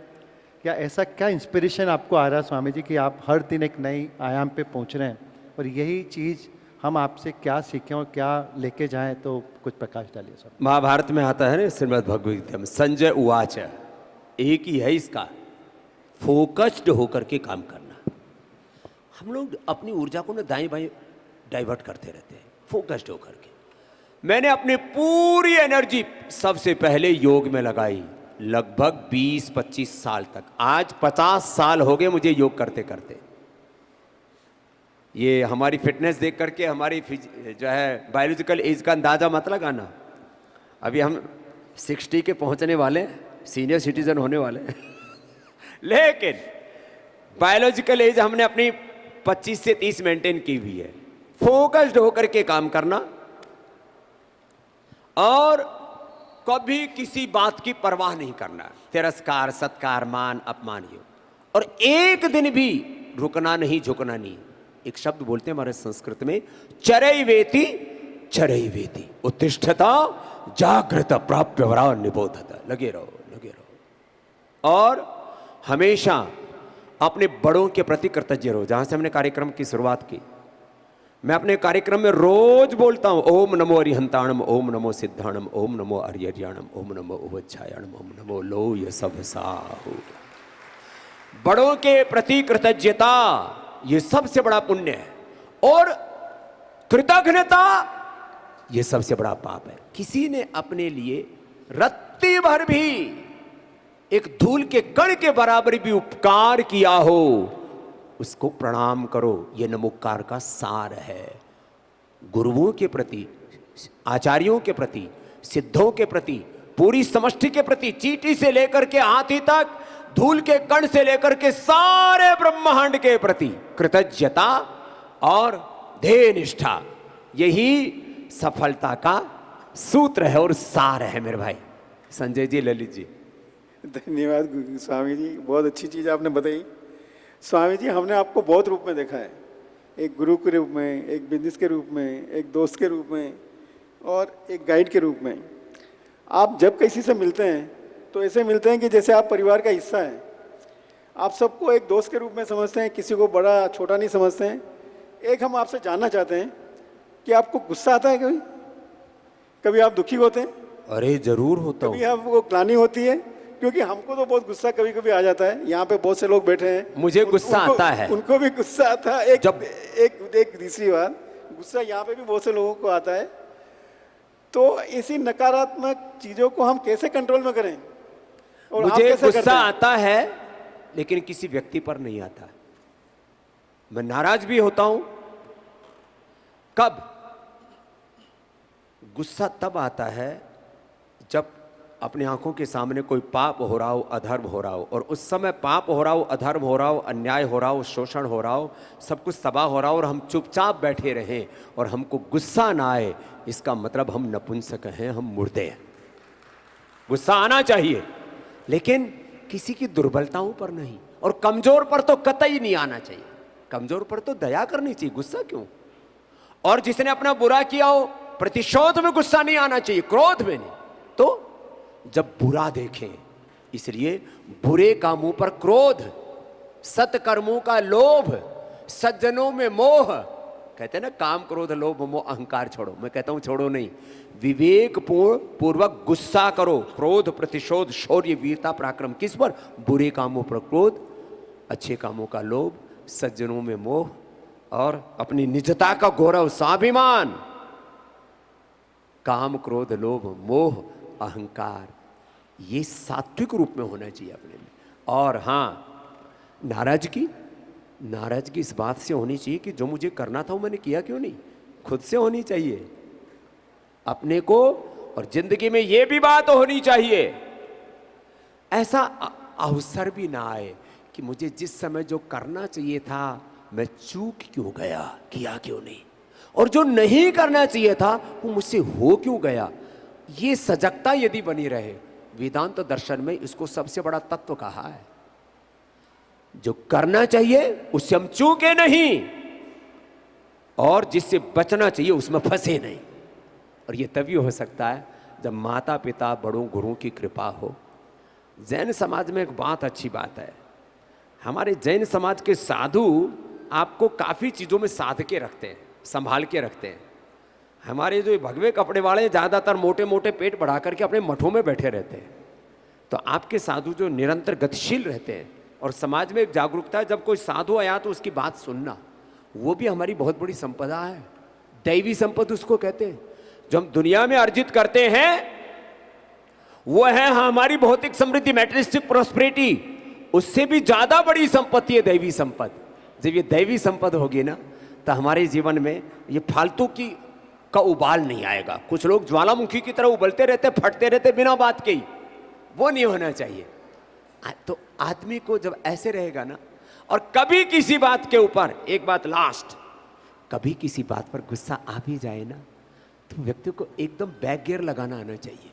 क्या ऐसा क्या इंस्पिरेशन आपको आ रहा है स्वामी जी कि आप हर दिन एक नई आयाम पे पहुंच रहे हैं? और यही चीज़ हम आपसे क्या सीखें और क्या लेके जाएं, तो कुछ प्रकाश डालिए स्वामी। महाभारत में आता है ना, श्रीमद् भगवद गीता में, संजय उवाच, एक ही है इसका, फोकस्ड होकर के काम करना। हम लोग अपनी ऊर्जा को ना दाएं बाएं डाइवर्ट करते रहते हैं, फोकस्ड होकर के। मैंने अपनी पूरी एनर्जी सबसे पहले योग में लगाई, लगभग 20-25 साल तक। आज 50 साल हो गए मुझे योग करते करते। ये हमारी फिटनेस देख करके हमारी जो है बायोलॉजिकल एज का अंदाजा मत लगाना। अभी हम 60 के पहुंचने वाले हैं, सीनियर सिटीजन होने वाले हैं लेकिन बायोलॉजिकल एज हमने अपनी 25 से 30 मेंटेन की हुई है। फोकस्ड होकर के काम करना और कभी किसी बात की परवाह नहीं करना, तिरस्कार, सत्कार, मान, अपमान, ये और एक दिन भी रुकना नहीं, झुकना नहीं। एक शब्द बोलते हैं हमारे संस्कृत में, चरैवेति चरैवेति, उत्तिष्ठता जागृत प्राप्य वरा निबोधता। लगे रहो, लगे रहो और हमेशा अपने बड़ों के प्रति कृतज्ञ रहो। जहां से हमने कार्यक्रम की शुरुआत की, मैं अपने कार्यक्रम में रोज बोलता हूं, ओम नमो अरिहंताणम, ओम नमो सिद्धाणम, ओम नमो अर्यर्याणम, ओम नमो उवच्छायाणम, ओम नमो लोय सबसाहु। बड़ों के प्रति कृतज्ञता ये सबसे बड़ा पुण्य है और कृतज्ञता ये सबसे बड़ा पाप है। किसी ने अपने लिए रत्ती भर भी एक धूल के कण के बराबर भी उपकार किया हो, उसको प्रणाम करो। यह नमोकार का सार है। गुरुओं के प्रति, आचार्यों के प्रति, सिद्धों के प्रति, पूरी समष्टि के प्रति, चींटी से लेकर के हाथी तक, धूल के कण से लेकर के सारे ब्रह्मांड के प्रति कृतज्ञता और ध्येय निष्ठा, यही सफलता का सूत्र है और सार है मेरे भाई। संजय जी, ललित जी, धन्यवाद स्वामी जी, बहुत अच्छी चीज़ आपने बताई। स्वामी जी, हमने आपको बहुत रूप में देखा है, एक गुरु के रूप में, एक बिजनेस के रूप में, एक दोस्त के रूप में और एक गाइड के रूप में। आप जब किसी से मिलते हैं तो ऐसे मिलते हैं कि जैसे आप परिवार का हिस्सा हैं। आप सबको एक दोस्त के रूप में समझते हैं, किसी को बड़ा छोटा नहीं समझते हैं। एक हम आपसे जानना चाहते हैं कि आपको गुस्सा आता है कभी? कभी आप दुखी होते हैं? अरे जरूर होता हूँ। कभी आपको ग्लानि होती है? क्योंकि हमको तो बहुत गुस्सा कभी कभी आ जाता है। यहाँ पे बहुत से लोग बैठे हैं, मुझे गुस्सा आता है, उनको भी गुस्सा आता है। एक तीसरी बात, गुस्सा यहाँ पे भी बहुत से लोगों को आता है। तो ऐसी नकारात्मक चीजों को हम कैसे कंट्रोल में करें? और मुझे गुस्सा आता है लेकिन किसी व्यक्ति पर नहीं आता। मैं नाराज भी होता हूं। कब? गुस्सा तब आता है जब अपनी आंखों के सामने कोई पाप हो रहा हो, अधर्म हो रहा हो, और उस समय पाप हो रहा हो, अधर्म हो रहा हो, अन्याय हो रहा हो, शोषण हो रहा हो, सब कुछ तबाह हो रहा हो और हम चुपचाप बैठे रहें और हमको गुस्सा ना आए, इसका मतलब हम नपुंसक हैं, हम मुर्दे हैं। गुस्सा आना चाहिए लेकिन किसी की दुर्बलताओं पर नहीं, और कमजोर पर तो कतई नहीं आना चाहिए। कमजोर पर तो दया करनी चाहिए, गुस्सा क्यों? और जिसने अपना बुरा किया हो, प्रतिशोध में गुस्सा नहीं आना चाहिए, क्रोध में नहीं। तो जब बुरा देखें, इसलिए बुरे कामों पर क्रोध, सत्कर्मों का लोभ, सज्जनों में मोह। कहते हैं ना, काम क्रोध लोभ मोह अहंकार छोड़ो। मैं कहता हूं छोड़ो नहीं, विवेक पूर्वक गुस्सा करो। क्रोध, प्रतिशोध, शौर्य, वीरता, पराक्रम किस पर? बुरे कामों पर क्रोध, अच्छे कामों का लोभ, सज्जनों में मोह और अपनी निजता का गौरव, स्वाभिमान। काम, क्रोध, लोभ, मोह, अहंकार, ये सात्विक रूप में होना चाहिए अपने में। और हाँ, नाराजगी इस बात से होनी चाहिए कि जो मुझे करना था वो मैंने किया क्यों नहीं, खुद से होनी चाहिए अपने को। और जिंदगी में ये भी बात होनी चाहिए, ऐसा अवसर भी ना आए कि मुझे जिस समय जो करना चाहिए था मैं चूक क्यों गया, किया क्यों नहीं, और जो नहीं करना चाहिए था वो मुझसे हो क्यों गया। ये सजगता यदि बनी रहे, वेदांत दर्शन में इसको सबसे बड़ा तत्व कहा है। जो करना चाहिए उससे हम चूके नहीं, और जिससे बचना चाहिए उसमें फंसे नहीं। और ये तभी हो सकता है जब माता पिता, बड़ों, गुरुओं की कृपा हो। जैन समाज में एक बहुत अच्छी बात है, हमारे जैन समाज के साधु आपको काफ़ी चीज़ों में साध के रखते हैं, संभाल के रखते हैं। हमारे जो भगवे कपड़े वाले ज़्यादातर मोटे मोटे पेट बढ़ा करके अपने मठों में बैठे रहते हैं। तो आपके साधु जो निरंतर गतिशील रहते हैं, और समाज में एक जागरूकता है, जब कोई साधु आया तो उसकी बात सुनना, वो भी हमारी बहुत बड़ी संपदा है। दैवी संपदा उसको कहते हैं। जो हम दुनिया में अर्जित करते हैं वो है हमारी भौतिक समृद्धि, मैटेरियलिस्टिक प्रॉस्पेरिटी। उससे भी ज्यादा बड़ी संपत्ति है दैवी संपत्ति। जब ये दैवी संपत्ति होगी ना, तो हमारे जीवन में ये फालतू की का उबाल नहीं आएगा। कुछ लोग ज्वालामुखी की तरह उबलते रहते, फटते रहते बिना बात के ही, वो नहीं होना चाहिए। तो आदमी को जब ऐसे रहेगा ना, और कभी किसी बात के ऊपर, एक बात लास्ट, कभी किसी बात पर गुस्सा आ भी जाए ना, तो व्यक्ति को एकदम बैक गियर लगाना आना चाहिए।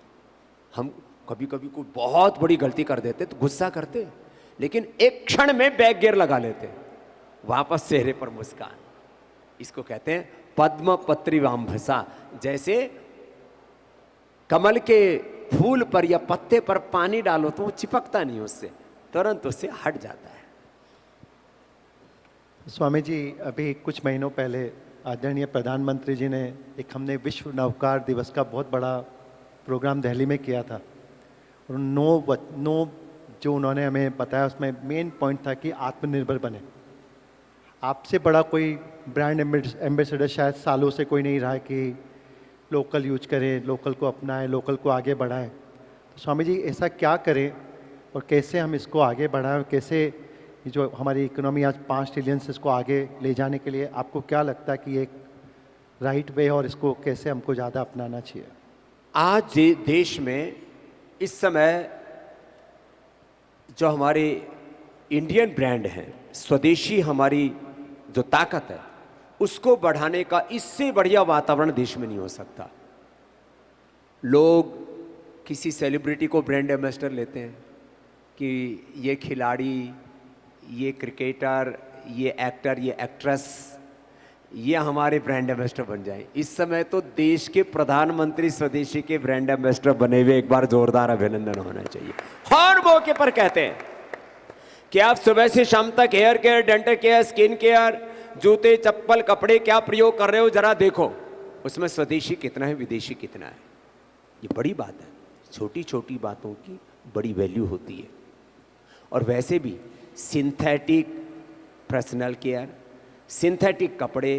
हम कभी कभी कोई बहुत बड़ी गलती कर देते तो गुस्सा करते, लेकिन एक क्षण में बैक गियर लगा लेते, वापस चेहरे पर मुस्कान। इसको कहते हैं पद्म पत्रीवाम्भसा। जैसे कमल के फूल पर या पत्ते पर पानी डालो तो वो चिपकता नहीं, उससे तुरंत उससे हट जाता है। स्वामी जी, अभी कुछ महीनों पहले आदरणीय प्रधानमंत्री जी ने हमने विश्व नवकार दिवस का बहुत बड़ा प्रोग्राम दिल्ली में किया था, और नौ जो उन्होंने हमें बताया उसमें मेन पॉइंट था कि आत्मनिर्भर बने। आपसे बड़ा कोई ब्रांड एम्बेसडर शायद सालों से कोई नहीं रहा कि लोकल यूज करें, लोकल को अपनाएं, लोकल को आगे बढ़ाएं। तो स्वामी जी, ऐसा क्या करें और कैसे हम इसको आगे बढ़ाएं, और कैसे ये जो हमारी इकोनॉमी आज 5 ट्रिलियन से इसको आगे ले जाने के लिए आपको क्या लगता है कि एक राइट वे, और इसको कैसे हमको ज़्यादा अपनाना चाहिए? आज देश में इस समय जो हमारे इंडियन ब्रांड हैं, स्वदेशी हमारी जो ताकत है, उसको बढ़ाने का इससे बढ़िया वातावरण देश में नहीं हो सकता। लोग किसी सेलिब्रिटी को ब्रांड एम्बेसडर लेते हैं कि ये खिलाड़ी, ये क्रिकेटर, ये एक्टर, ये एक्ट्रेस, ये हमारे ब्रांड एम्बेसडर बन जाएं। इस समय तो देश के प्रधानमंत्री स्वदेशी के ब्रांड एम्बेसडर बने हुए, एक बार जोरदार अभिनंदन होना चाहिए। हर मौके पर कहते हैं कि आप सुबह से शाम तक hair care, dental care, skin care, जूते, चप्पल, कपड़े क्या प्रयोग कर रहे हो, जरा देखो उसमें स्वदेशी कितना है, विदेशी कितना है। ये बड़ी बात है। छोटी छोटी बातों की बड़ी वैल्यू होती है। और वैसे भी सिंथेटिक पर्सनल केयर, सिंथेटिक कपड़े,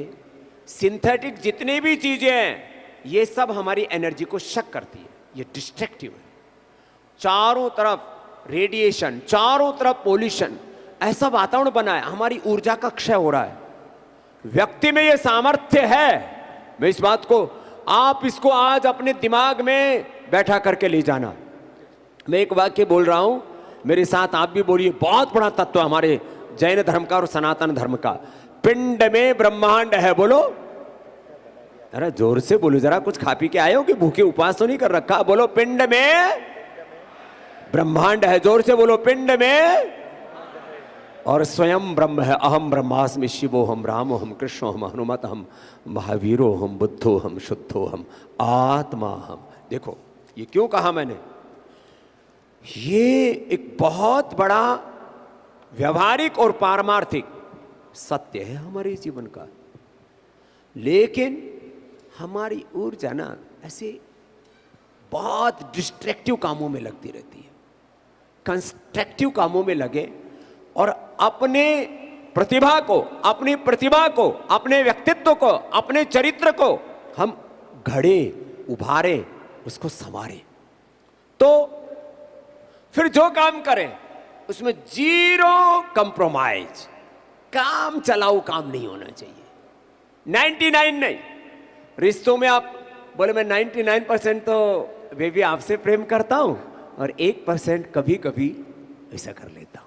सिंथेटिक जितनी भी चीजें हैं, ये सब हमारी एनर्जी को शक करती है, ये डिस्ट्रक्टिव है। चारों तरफ रेडिएशन, चारों तरफ पोल्यूशन, ऐसा वातावरण बना है, हमारी ऊर्जा का क्षय हो रहा है। व्यक्ति में ये सामर्थ्य है, मैं इस बात को, आप इसको आज अपने दिमाग में बैठा करके ले जाना। मैं एक वाक्य बोल रहा हूं, मेरे साथ आप भी बोलिए। बहुत बड़ा तत्व हमारे जैन धर्म का और सनातन धर्म का। पिंड में ब्रह्मांड है। बोलो, अरे जोर से बोलो जरा, कुछ खा पी के आए हो कि भूखे उपवास तो नहीं कर रखा? बोलो, पिंड में ब्रह्मांड है। जोर से बोलो, पिंड में, और स्वयं ब्रह्म है। अहम ब्रह्मास्मि शिवो हम रामो हम कृष्णो हम हनुमत हम महावीरो हम बुद्धो हम शुद्धो हम आत्मा हम। देखो ये क्यों कहा मैंने, ये एक बहुत बड़ा व्यवहारिक और पारमार्थिक सत्य है हमारे जीवन का। लेकिन हमारी ऊर्जा ना ऐसे बहुत डिस्ट्रक्टिव कामों में लगती रहती है। कंस्ट्रक्टिव कामों में लगे और अपने प्रतिभा को, अपने व्यक्तित्व को, अपने चरित्र को हम घड़े, उभारे, उसको संवारे, तो फिर जो काम करें उसमें जीरो कंप्रोमाइज, काम चलाऊ काम नहीं होना चाहिए। 99 नहीं। रिश्तों में आप बोले मैं 99% तो बेबी आपसे प्रेम करता हूं और 1% कभी कभी ऐसा कर लेता हूं।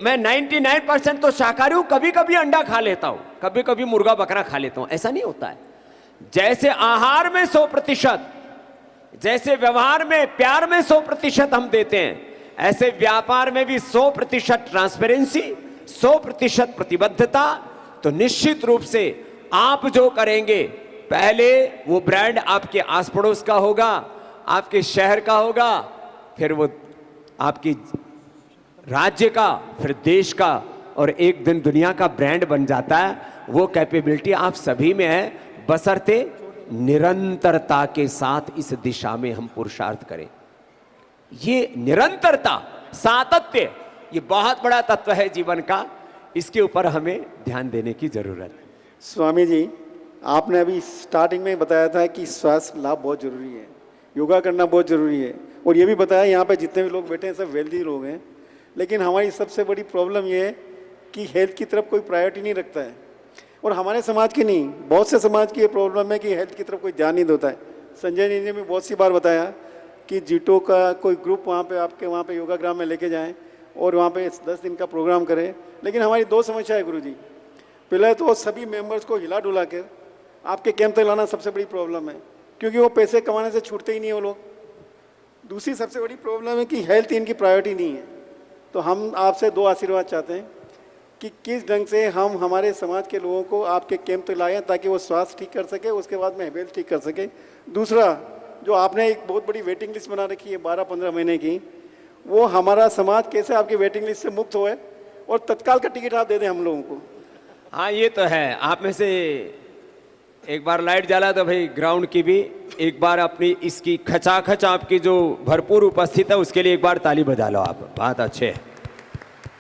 मैं 99% तो शाकाहारी हूं, कभी कभी अंडा खा लेता हूं, कभी कभी मुर्गा बकरा खा लेता हूं। ऐसा नहीं होता है। जैसे आहार में 100%, जैसे व्यवहार में, प्यार में 100% हम देते हैं, ऐसे व्यापार में भी 100% ट्रांसपेरेंसी, 100% प्रतिबद्धता। तो निश्चित रूप से आप जो करेंगे, पहले वो ब्रांड आपके आस पड़ोस का होगा, आपके शहर का होगा, फिर वो आपकी राज्य का, फिर देश का, और एक दिन दुनिया का ब्रांड बन जाता है। वो कैपेबिलिटी आप सभी में है, बशर्ते निरंतरता के साथ इस दिशा में हम पुरुषार्थ करें। ये निरंतरता, सातत्य, ये बहुत बड़ा तत्व है जीवन का। इसके ऊपर हमें ध्यान देने की जरूरत है। स्वामी जी, आपने अभी स्टार्टिंग में बताया था कि श्वास लाभ बहुत जरूरी है, योगा करना बहुत जरूरी है, और ये भी बताया यहाँ पे जितने भी लोग बैठे हैं सब वेल्दी लोग हैं, लेकिन हमारी सबसे बड़ी प्रॉब्लम ये है कि हेल्थ की तरफ कोई प्रायोरिटी नहीं रखता है। और हमारे समाज की नहीं, बहुत से समाज की ये प्रॉब्लम है कि हेल्थ की तरफ कोई ध्यान नहीं देता है। संजय जी ने भी बहुत सी बार बताया कि जीटो का कोई ग्रुप वहाँ पे आपके वहाँ पे योगाग्राम में लेके जाएं और वहाँ पे 10 दिन का प्रोग्राम करें। लेकिन हमारी 2 समस्या है गुरुजी। पहले तो सभी मेंबर्स को हिला डुला कर आपके कैंप तक लाना सबसे बड़ी प्रॉब्लम है, क्योंकि वो पैसे कमाने से छूटते ही नहीं वो लोग। दूसरी सबसे बड़ी प्रॉब्लम है कि हेल्थ इनकी प्रायोरिटी नहीं है। तो हम आपसे 2 आशीर्वाद चाहते हैं कि किस ढंग से हम हमारे समाज के लोगों को आपके कैंप तक लाएं ताकि वो स्वास्थ्य ठीक कर सके, उसके बाद में हेल्थ ठीक कर सके। दूसरा, जो आपने एक बहुत बड़ी वेटिंग लिस्ट बना रखी है 12-15 महीने की, वो हमारा समाज कैसे आपकी वेटिंग लिस्ट से मुक्त होए और तत्काल का टिकट आप दे दें हम लोगों को। हाँ, ये तो है। आप में से एक बार लाइट जला तो भाई ग्राउंड की भी एक बार अपनी इसकी खचाखच आपकी जो भरपूर उपस्थित है उसके लिए एक बार ताली बजा लो आप। बात अच्छे है।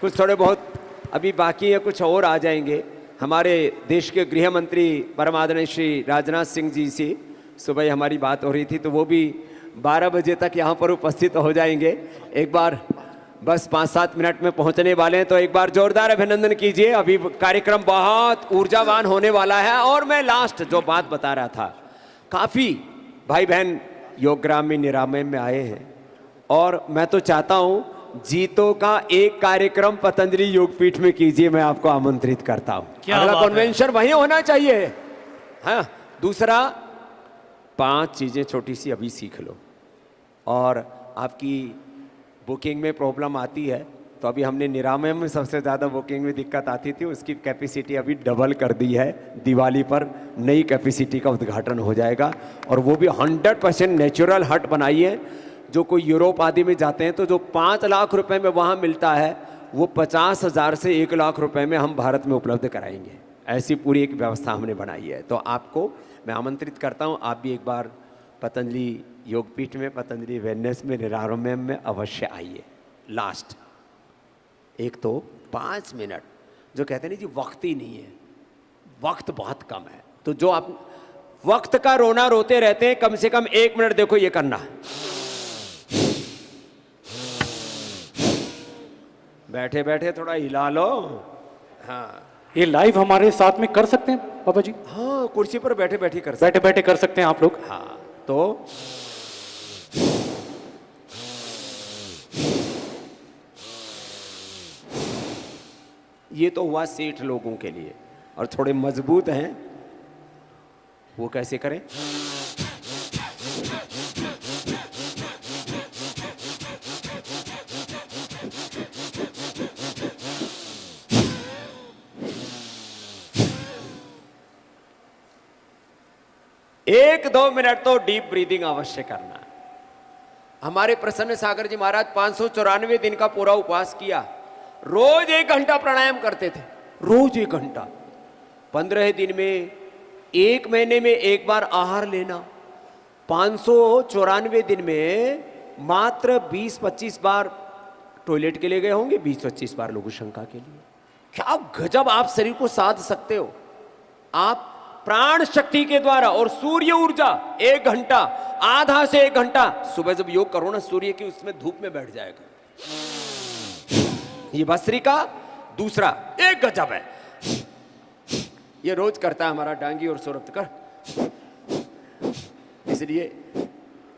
कुछ थोड़े बहुत अभी बाकी है, कुछ और आ जाएंगे। हमारे देश के गृह मंत्री परम आदरणीय श्री राजनाथ सिंह जी से सुबह हमारी बात हो रही थी, तो वो भी 12 बजे तक यहाँ पर उपस्थित हो जाएंगे। एक बार बस 5-7 मिनट में पहुँचने वाले हैं, तो एक बार जोरदार अभिनंदन कीजिए। अभी कार्यक्रम बहुत ऊर्जावान होने वाला है। और मैं लास्ट जो बात बता रहा था, काफ़ी भाई बहन योगग्राम में निरामय में आए हैं, और मैं तो चाहता हूँ जीतो का एक कार्यक्रम पतंजलि योगपीठ में कीजिए। मैं आपको आमंत्रित करता हूँ। अगला कन्वेंशन वहीं होना चाहिए। हाँ, दूसरा 5 चीज़ें छोटी सी अभी सीख लो। और आपकी बुकिंग में प्रॉब्लम आती है तो अभी हमने निरामय में सबसे ज़्यादा बुकिंग में दिक्कत आती थी, उसकी कैपेसिटी अभी डबल कर दी है। दिवाली पर नई कैपेसिटी का उद्घाटन हो जाएगा, और वो भी 100% नेचुरल हट बनाई है। जो कोई यूरोप आदि में जाते हैं तो जो 5 लाख रुपए में वहाँ मिलता है, वो 50,000 से 1 लाख रुपए में हम भारत में उपलब्ध कराएंगे। ऐसी पूरी एक व्यवस्था हमने बनाई है। तो आपको मैं आमंत्रित करता हूँ, आप भी एक बार पतंजलि योगपीठ में, पतंजलि वेलनेस में, निरामय में अवश्य आइए। लास्ट एक तो 5 मिनट जो कहते हैं ना जी, वक्त ही नहीं है, वक्त बहुत कम है। तो जो आप वक्त का रोना रोते रहते हैं, कम से कम 1 मिनट देखो ये करना। बैठे बैठे थोड़ा हिला लो। हाँ, ये लाइव हमारे साथ में कर सकते हैं बाबा जी? हाँ, कुर्सी पर बैठे बैठे कर सकते। बैठे बैठे कर सकते हैं आप लोग। हाँ, तो ये तो हुआ सेठ लोगों के लिए, और थोड़े मजबूत हैं वो कैसे करें? एक 2 मिनट तो डीप ब्रीदिंग अवश्य करना। हमारे प्रसन्न सागर जी महाराज 594 दिन का पूरा उपवास किया, रोज 1 घंटा प्राणायाम करते थे, रोज 1 घंटा। 15 दिन में, 1 महीने में 1 बार आहार लेना। 594 दिन में मात्र 20-25 बार टॉयलेट के लिए गए होंगे, 20-25 बार लघु शंका के लिए। क्या गजब आप शरीर को साध सकते हो आप प्राण शक्ति के द्वारा। और सूर्य ऊर्जा 1 घंटा, आधा से 1 घंटा सुबह जब योग करो ना, सूर्य की उसमें धूप में बैठ जाएगा। ये भस्त्रिका दूसरा एक गजब है, ये रोज करता है हमारा डांगी और सौरभ कर। इसलिए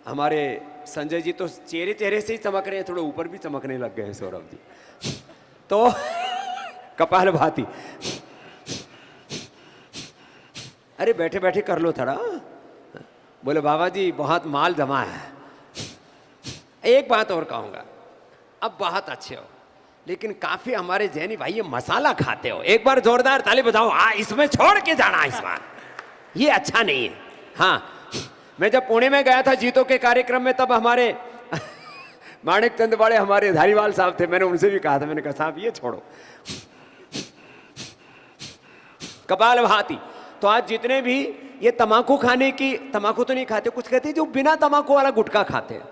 हमारे संजय जी तो चेहरे से ही चमक रहे हैं, थोड़े ऊपर भी चमकने लग गए हैं सौरभ जी। तो कपालभाति, अरे बैठे बैठे कर लो थोड़ा। बोले बाबा जी बहुत माल जमा है। एक बात और कहूँगा, अब बहुत अच्छे हो, लेकिन काफी हमारे जैनी भाई ये मसाला खाते हो। एक बार जोरदार ताली बजाओ। इसमें छोड़ के जाना इस बार, ये अच्छा नहीं है। हाँ, मैं जब पुणे में गया था जीतो के कार्यक्रम में, तब हमारे माणिक चंद वाले हमारे धारीवाल साहब थे, मैंने उनसे भी कहा था, मैंने कहा साहब ये छोड़ो कपालभाति। तो आज जितने भी ये तमाकू खाने की, तमाकू तो नहीं खाते, कुछ कहते हैं जो बिना तमाकू वाला गुटखा खाते हैं,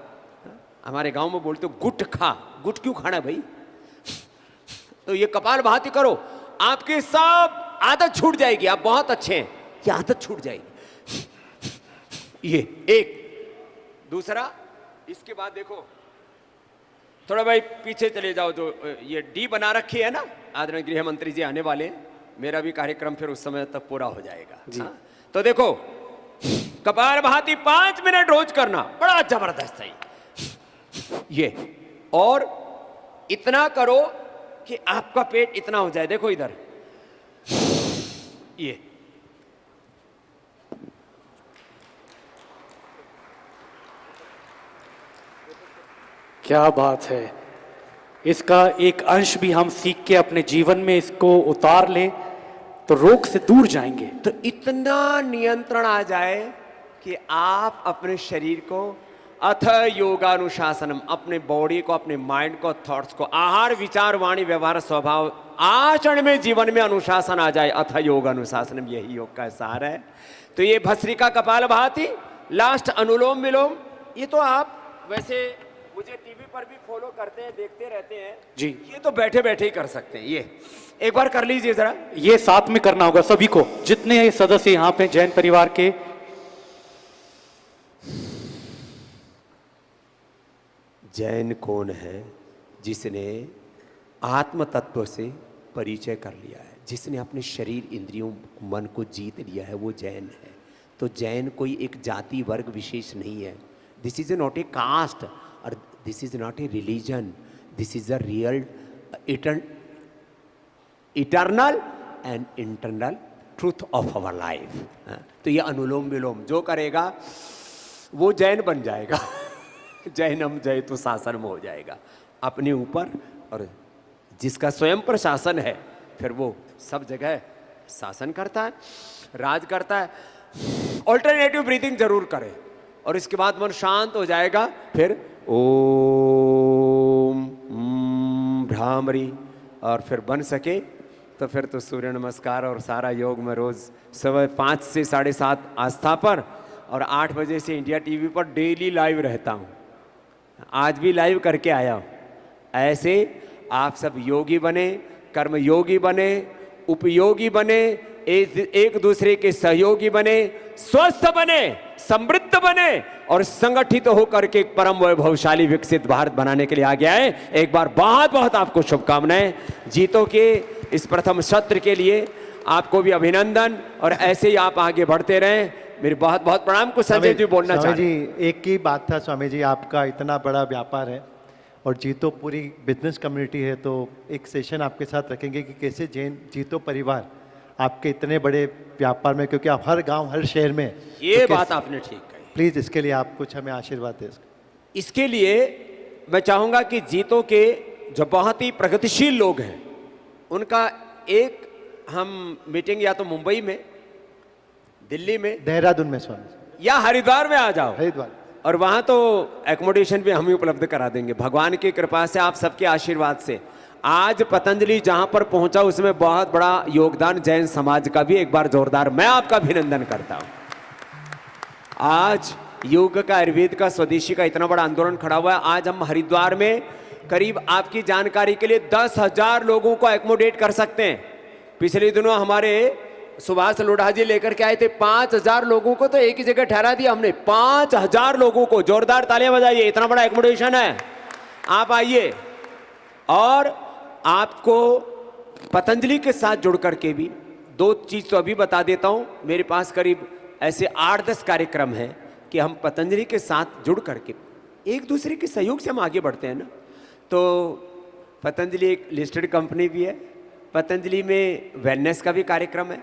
हमारे गांव में बोलते हो गुट खा। गुट क्यों खाना है भाई? तो ये कपालभाति करो, आपकी सब आदत छूट जाएगी। आप बहुत अच्छे हैं, ये आदत छूट जाएगी। ये एक। दूसरा, इसके बाद देखो थोड़ा भाई पीछे चले जाओ, जो ये डी बना रखी है ना, आदरणीय गृह मंत्री जी आने वाले हैं, मेरा भी कार्यक्रम फिर उस समय तक पूरा हो जाएगा। हाँ? तो देखो कपालभाति 5 मिनट रोज करना, बड़ा जबरदस्त है ये। और इतना करो कि आपका पेट इतना हो जाए, देखो इधर ये। क्या बात है, इसका एक अंश भी हम सीख के अपने जीवन में इसको उतार लें तो रोग से दूर जाएंगे। तो इतना नियंत्रण आ जाए कि आप अपने शरीर को अथ योगानुशासनम, अपने बॉडी को, अपने माइंड को, थॉट्स को, आहार विचार वाणी व्यवहार स्वभाव आचरण में, जीवन में अनुशासन आ जाए। अथ योगानुशासनम, यही योग का सार है। तो ये भस्त्रिका कपालभाति, लास्ट अनुलोम विलोम, ये तो आप वैसे मुझे टीवी पर भी फॉलो करते हैं, देखते रहते हैं जी। ये तो बैठे बैठे ही कर सकते हैं। ये एक बार कर लीजिए जरा। ये साथ में करना होगा सभी को, जितने सदस्य यहाँ पे जैन परिवार के। जैन कौन है? जिसने आत्म तत्व से परिचय कर लिया है, जिसने अपने शरीर, इंद्रियों, मन को जीत लिया है, वो जैन है। तो जैन कोई एक जाति वर्ग विशेष नहीं है। This is not a caste और this is not a religion, this is a real eternal and internal truth of our life. तो ये अनुलोम विलोम जो करेगा वो जैन बन जाएगा। जैनम जय तो शासन में हो जाएगा अपने ऊपर, और जिसका स्वयं पर शासन है फिर वो सब जगह शासन करता है, राज करता है। ऑल्टरनेटिव ब्रीदिंग जरूर करें और इसके बाद मन शांत हो जाएगा। फिर ओम भ्रामरी, और फिर बन सके तो फिर तो सूर्य नमस्कार और सारा योग में रोज सुबह 5 से 7:30 आस्था पर और 8 बजे से इंडिया टीवी पर डेली लाइव रहता हूँ। आज भी लाइव करके आया हूँ। ऐसे आप सब योगी बने, कर्म योगी बने, उपयोगी बने, एक दूसरे के सहयोगी बने, स्वस्थ बने, समृद्ध बने और संगठित होकर के एक परम वैभवशाली विकसित भारत बनाने के लिए आगे आए। एक बार बहुत बहुत आपको शुभकामनाएं। जीतों के इस प्रथम सत्र के लिए आपको भी अभिनंदन, और ऐसे ही आप आगे बढ़ते रहें। मेरे बहुत बहुत प्रणाम। कुछ संजय जी बोलना चाह रहे हैं। स्वामी जी, एक ही बात था स्वामी जी, आपका इतना बड़ा व्यापार है और जीतो पूरी बिजनेस कम्युनिटी है, तो एक सेशन आपके साथ रखेंगे कि कैसे जैन जीतो परिवार आपके इतने बड़े व्यापार में, क्योंकि आप हर गांव हर शहर में, ये तो बात आपने ठीक कही। प्लीज इसके लिए आप कुछ हमें आशीर्वाद दें। इसके लिए मैं चाहूंगा कि जीतों के जो बहुत ही प्रगतिशील लोग हैं उनका एक हम मीटिंग या तो मुंबई में, दिल्ली में, देहरादून में स्वामी, या हरिद्वार में आ जाओ, हरिद्वार, और वहां तो एकोमोडेशन भी हम ही उपलब्ध करा देंगे। भगवान की कृपा से, आप सबके आशीर्वाद से आज पतंजलि जहां पर पहुंचा उसमें बहुत बड़ा योगदान जैन समाज का भी एक बार जोरदार मैं आपका अभिनंदन करता हूं। आज योग का, आयुर्वेद का, स्वदेशी का इतना बड़ा आंदोलन खड़ा हुआ है। आज हम हरिद्वार में करीब, आपकी जानकारी के लिए, 10,000 लोगों को एकोमोडेट कर सकते हैं। पिछले दिनों हमारे सुभाष लोढ़ा जी लेकर के आए थे 5,000 लोगों को, तो एक ही जगह ठहरा दिया हमने 5,000 लोगों को। जोरदार तालियां बजाइए, इतना बड़ा एकोमोडेशन है। आप आइए, और आपको पतंजलि के साथ जुड़ करके भी 2 चीज तो अभी बता देता हूं। मेरे पास करीब ऐसे 8-10 कार्यक्रम हैं कि हम पतंजलि के साथ जुड़ करके एक दूसरे के सहयोग से हम आगे बढ़ते हैं ना। तो पतंजलि एक लिस्टेड कंपनी भी है। पतंजलि में वेलनेस का भी कार्यक्रम है।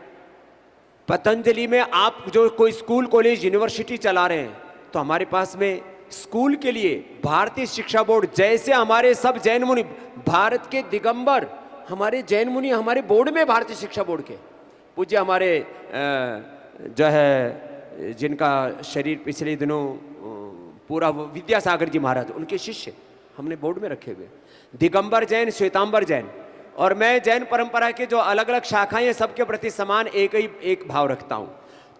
पतंजलि में आप जो कोई स्कूल, कॉलेज, यूनिवर्सिटी चला रहे हैं, तो हमारे पास में स्कूल के लिए भारतीय शिक्षा बोर्ड, जैसे हमारे सब जैन मुनि, भारत के दिगंबर हमारे जैन मुनि हमारे बोर्ड में, भारतीय शिक्षा बोर्ड के पूज्य हमारे जो है, जिनका शरीर पिछले दिनों पूरा विद्यासागर जी महाराज, उनके शिष्य हमने बोर्ड में रखे हुए, दिगंबर जैन, श्वेतांबर जैन। और मैं जैन परंपरा के जो अलग अलग शाखाएं हैं सबके प्रति समान एक भाव रखता हूं।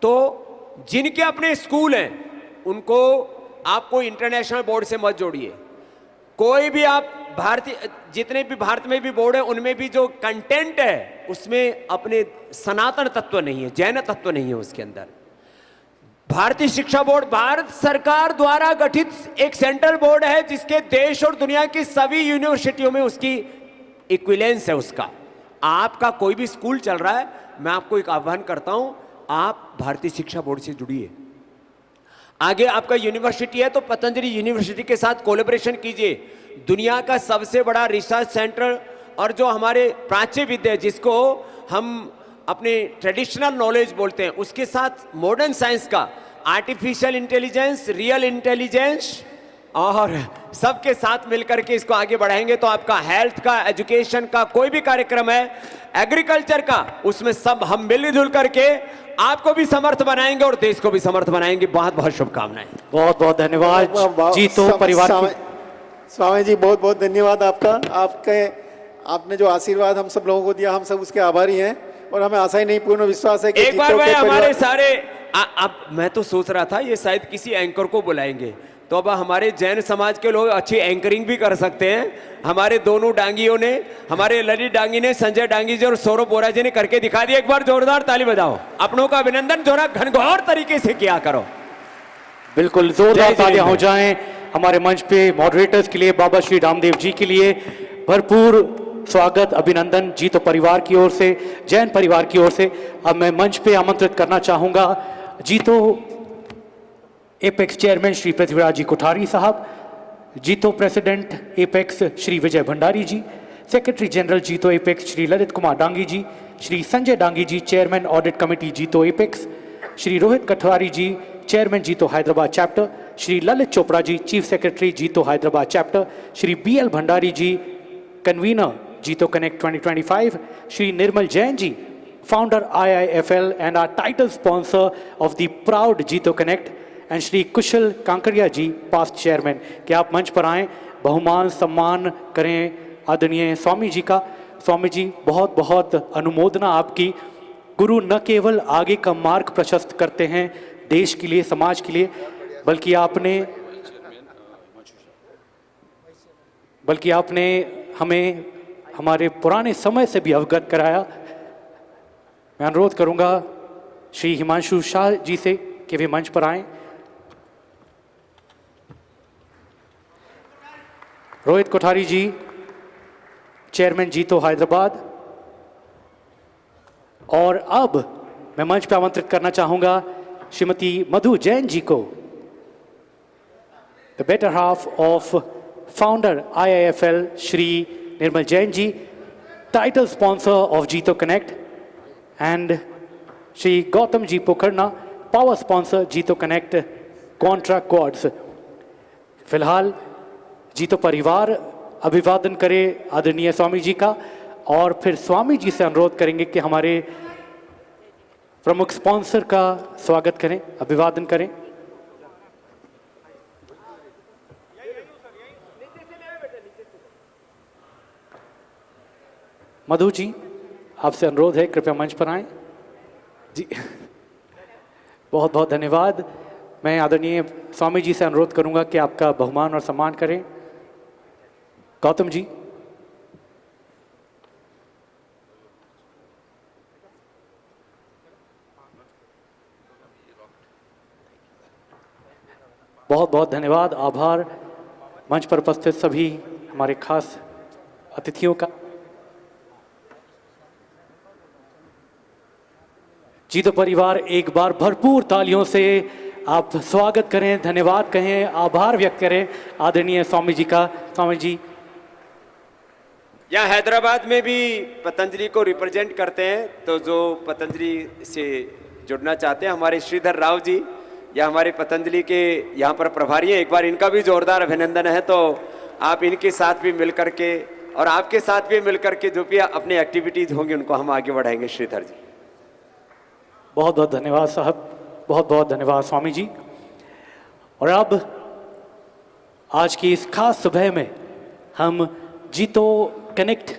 तो जिनके अपने स्कूल हैं उनको आपको इंटरनेशनल बोर्ड से मत जोड़िए। कोई भी आप भारतीय, जितने भी भारत में भी बोर्ड है उनमें भी जो कंटेंट है उसमें अपने सनातन तत्व नहीं है, जैन तत्व नहीं है उसके अंदर। भारतीय शिक्षा बोर्ड भारत सरकार द्वारा गठित एक सेंट्रल बोर्ड है जिसके देश और दुनिया की सभी यूनिवर्सिटियों में उसकी इक्विलेंस है उसका। आपका कोई भी स्कूल चल रहा है, मैं आपको एक आह्वान करता हूं, आप भारतीय शिक्षा बोर्ड से जुड़िए। आगे आपका यूनिवर्सिटी है तो पतंजलि यूनिवर्सिटी के साथ कोलैबोरेशन कीजिए। दुनिया का सबसे बड़ा रिसर्च सेंटर और जो हमारे प्राच्य विद्या जिसको हम अपने ट्रेडिशनल नॉलेज बोलते हैं, उसके साथ मॉडर्न साइंस का, आर्टिफिशियल इंटेलिजेंस, रियल इंटेलिजेंस और सबके साथ मिलकर के इसको आगे बढ़ाएंगे तो आपका हेल्थ का, एजुकेशन का कोई भी कार्यक्रम है, एग्रीकल्चर का, उसमें सब हम मिलजुल करके आपको भी समर्थ बनाएंगे और देश को भी समर्थ बनाएंगे। बहुत बहुत शुभकामनाएं। बहुत बहुत धन्यवाद जीतो परिवार की। स्वामी जी बहुत बहुत धन्यवाद आपका। आपने जो आशीर्वाद हम सब लोगों को दिया, हम सब उसके आभारी हैं और हमें आशा ही नहीं पूर्ण विश्वास है कि एक बार भाई हमारे सारे अब मैं तो सोच रहा था ये शायद किसी एंकर को बुलाएंगे, तो अब हमारे जैन समाज के लोग अच्छी एंकरिंग भी कर सकते हैं। हमारे दोनों डांगियों ने, हमारे ललित डांगी ने, संजय डांगी जी और सौरभ बोरा जी ने करके दिखा दिया। एक बार जोरदार ताली बजाओ, अपनों का अभिनंदन जोरा घनघोर तरीके से किया करो। बिल्कुल जोरदार तालियां हो जाएं हमारे मंच पे मॉडरेटर्स के लिए, बाबा श्री रामदेव जी के लिए भरपूर स्वागत, अभिनंदन जीतो परिवार की ओर से, जैन परिवार की ओर से। अब मैं मंच पे आमंत्रित करना चाहूंगा जीतो एपेक्स चेयरमैन श्री पृथ्वीराज जी कोठारी साहब, JITO president apex Shri Vijay Bhandari ji, secretary general JITO apex Shri Lalit Kumar Dangi ji, Shri Sanjay Dangi ji chairman audit committee JITO apex, Shri Rohit Kathwari ji chairman JITO Hyderabad chapter, Shri Lalit Chopra ji chief secretary JITO Hyderabad chapter, Shri BL Bhandari ji convener JITO connect 2025, Shri Nirmal Jain ji founder IIFL and our title sponsor of the proud JITO connect, and Shri Kushal Kankaria ji past chairman. कि आप मंच पर आएं, बहुमान सम्मान करें आदरणीय स्वामी जी का। स्वामी जी बहुत बहुत अनुमोदना आपकी। गुरु न केवल आगे का मार्ग प्रशस्त करते हैं देश के लिए, समाज के लिए, बल्कि आपने हमें हमारे पुराने समय से भी अवगत कराया। मैं अनुरोध करूंगा श्री हिमांशु शाह जी से कि वे मंच पर आएं। रोहित कोठारी जी चेयरमैन जीतो हैदराबाद। और अब मैं मंच पर आमंत्रित करना चाहूंगा श्रीमती मधु जैन जी को, the better half of founder IIFL Shri Nirmal Jain ji, title sponsor of JITO connect, and Shri Gautam ji Pokharna power sponsor JITO connect contra quads. फिलहाल जीतो परिवार अभिवादन करे आदरणीय स्वामी जी का, और फिर स्वामी जी से अनुरोध करेंगे कि हमारे प्रमुख स्पॉन्सर का स्वागत करें, अभिवादन करें। मधु जी आपसे अनुरोध है, कृपया मंच पर आएं। जी बहुत बहुत धन्यवाद। मैं आदरणीय स्वामी जी से अनुरोध करूंगा कि आपका बहुमान और सम्मान करें। गौतम जी। बहुत बहुत धन्यवाद, आभार मंच पर उपस्थित सभी हमारे खास अतिथियों का। जीतो परिवार एक बार भरपूर तालियों से आप स्वागत करें, धन्यवाद कहें, आभार व्यक्त करें आदरणीय स्वामी जी का। स्वामी जी यहाँ हैदराबाद में भी पतंजलि को रिप्रेजेंट करते हैं, तो जो पतंजलि से जुड़ना चाहते हैं हमारे श्रीधर राव जी या हमारे पतंजलि के यहाँ पर प्रभारी हैं, एक बार इनका भी जोरदार अभिनंदन है। तो आप इनके साथ भी मिलकर के और आपके साथ भी मिलकर के जो भी अपनी एक्टिविटीज होंगी उनको हम आगे बढ़ाएंगे। श्रीधर जी बहुत बहुत धन्यवाद साहब, बहुत बहुत धन्यवाद स्वामी जी। और अब आज की इस खास सुबह में हम जीतो कनेक्ट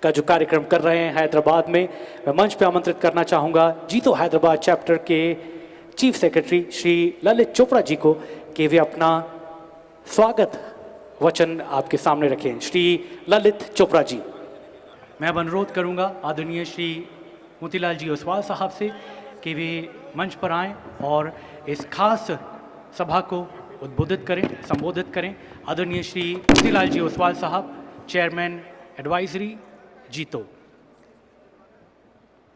का जो कार्यक्रम कर रहे हैं हैदराबाद में, मैं मंच पे आमंत्रित करना चाहूँगा जीतो हैदराबाद चैप्टर के चीफ सेक्रेटरी श्री ललित चोपड़ा जी को कि वे अपना स्वागत वचन आपके सामने रखें। श्री ललित चोपड़ा जी। मैं अब अनुरोध करूँगा आदरणीय श्री मोतीलाल जी ओसवाल साहब से कि वे मंच पर आएं और इस खास सभा को उद्बोधित करें, संबोधित करें आदरणीय श्री मोतीलाल जी ओसवाल साहब, चेयरमैन एडवाइजरी जीतो।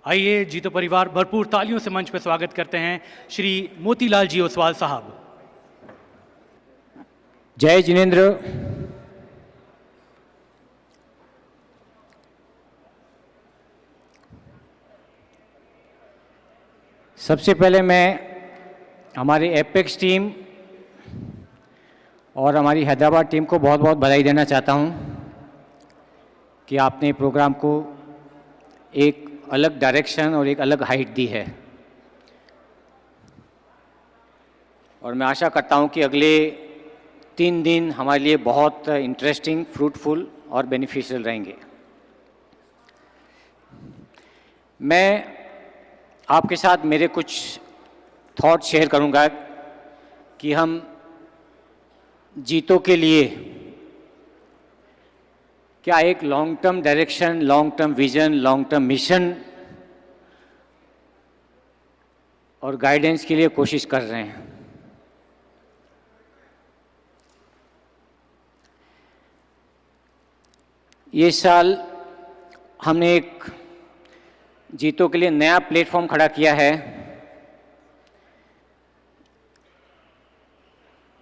आइए जीतो परिवार भरपूर तालियों से मंच पर स्वागत करते हैं श्री मोतीलाल जी ओसवाल साहब। जय जिनेंद्र। सबसे पहले मैं हमारी एपेक्स टीम और हमारी हैदराबाद टीम को बहुत बहुत बधाई देना चाहता हूं कि आपने प्रोग्राम को एक अलग डायरेक्शन और एक अलग हाइट दी है, और मैं आशा करता हूं कि अगले 3 दिन हमारे लिए बहुत इंटरेस्टिंग, फ्रूटफुल और बेनिफिशियल रहेंगे। मैं आपके साथ मेरे कुछ थॉट शेयर करूंगा कि हम जीतो के लिए क्या एक long term direction, long term vision, long term mission और गाइडेंस के लिए कोशिश कर रहे हैं। ये साल हमने एक जीतो के लिए नया प्लेटफॉर्म खड़ा किया है,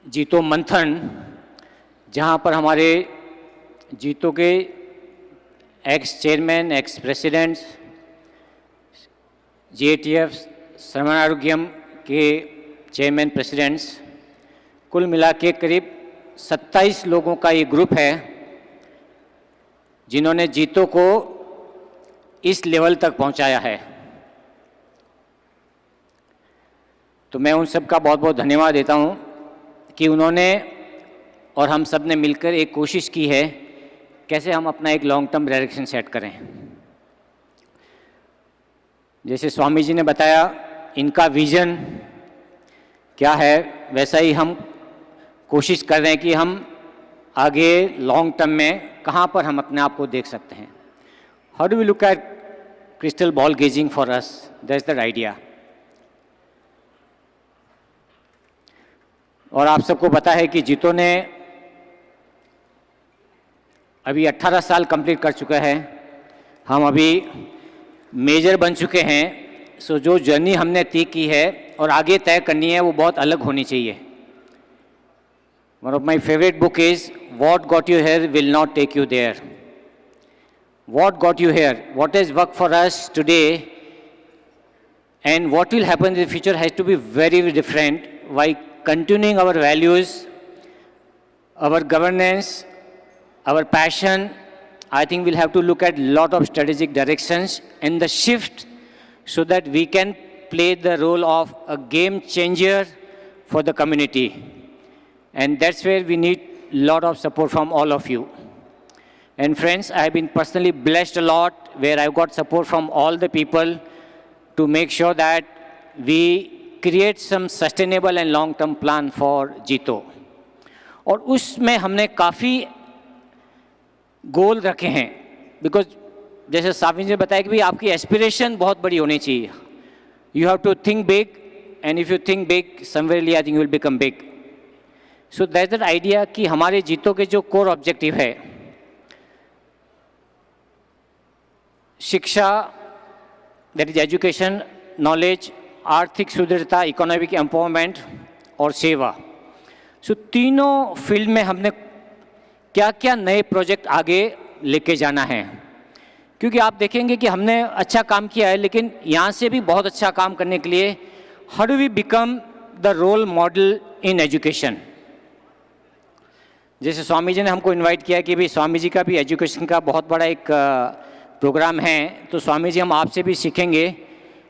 जीतो मंथन, जहां पर हमारे जीतो के ex chairman, ex presidents, JATF Shravan Arogyam के चेयरमैन प्रेसिडेंट्स, कुल मिला के करीब 27 लोगों का ये ग्रुप है जिन्होंने जीतो को इस लेवल तक पहुंचाया है। तो मैं उन सब का बहुत बहुत धन्यवाद देता हूं कि उन्होंने और हम सब ने मिलकर एक कोशिश की है कैसे हम अपना एक लॉन्ग टर्म डायरेक्शन सेट करें। जैसे स्वामी जी ने बताया इनका विजन क्या है, वैसा ही हम कोशिश कर रहे हैं कि हम आगे लॉन्ग टर्म में कहाँ पर हम अपने आप को देख सकते हैं। How do we look at crystal ball gazing for us? That's the idea. और आप सबको पता है कि जीतो ने अभी 18 साल कंप्लीट कर चुका है, हम अभी मेजर बन चुके हैं। सो जो जर्नी हमने तय की है और आगे तय करनी है वो बहुत अलग होनी चाहिए। One of my favorite book is What Got You Here Will Not Take You There. What got you here? What has worked for us today and what will happen in the future has to be very, very different by continuing our values, our governance, our passion. I think we'll have to look at a lot of strategic directions and the shift so that we can play the role of a game changer for the community. And that's where we need a lot of support from all of you. And friends, I have been personally blessed a lot where I've got support from all the people to make sure that we create some sustainable and long-term plan for जीतो। और उसमें हमने काफ़ी गोल रखे हैं, because जैसे स्वामी जी ने बताया कि भाई आपकी एस्पिरेशन बहुत बड़ी होनी चाहिए। You have to think big and if you think big somewherely I think you will become big. So that's that idea कि हमारे जीतो के जो कोर ऑब्जेक्टिव है, शिक्षा, दैट इज एजुकेशन, नॉलेज, आर्थिक सुदृढ़ता, इकोनॉमिक एम्पावरमेंट और सेवा। सो तीनों फील्ड में हमने क्या क्या नए प्रोजेक्ट आगे लेके जाना है, क्योंकि आप देखेंगे कि हमने अच्छा काम किया है, लेकिन यहाँ से भी बहुत अच्छा काम करने के लिए how do we become the role model in education. जैसे स्वामी जी ने हमको इनवाइट किया कि भाई स्वामी जी का भी एजुकेशन का बहुत बड़ा एक प्रोग्राम है, तो स्वामी जी हम आपसे भी सीखेंगे,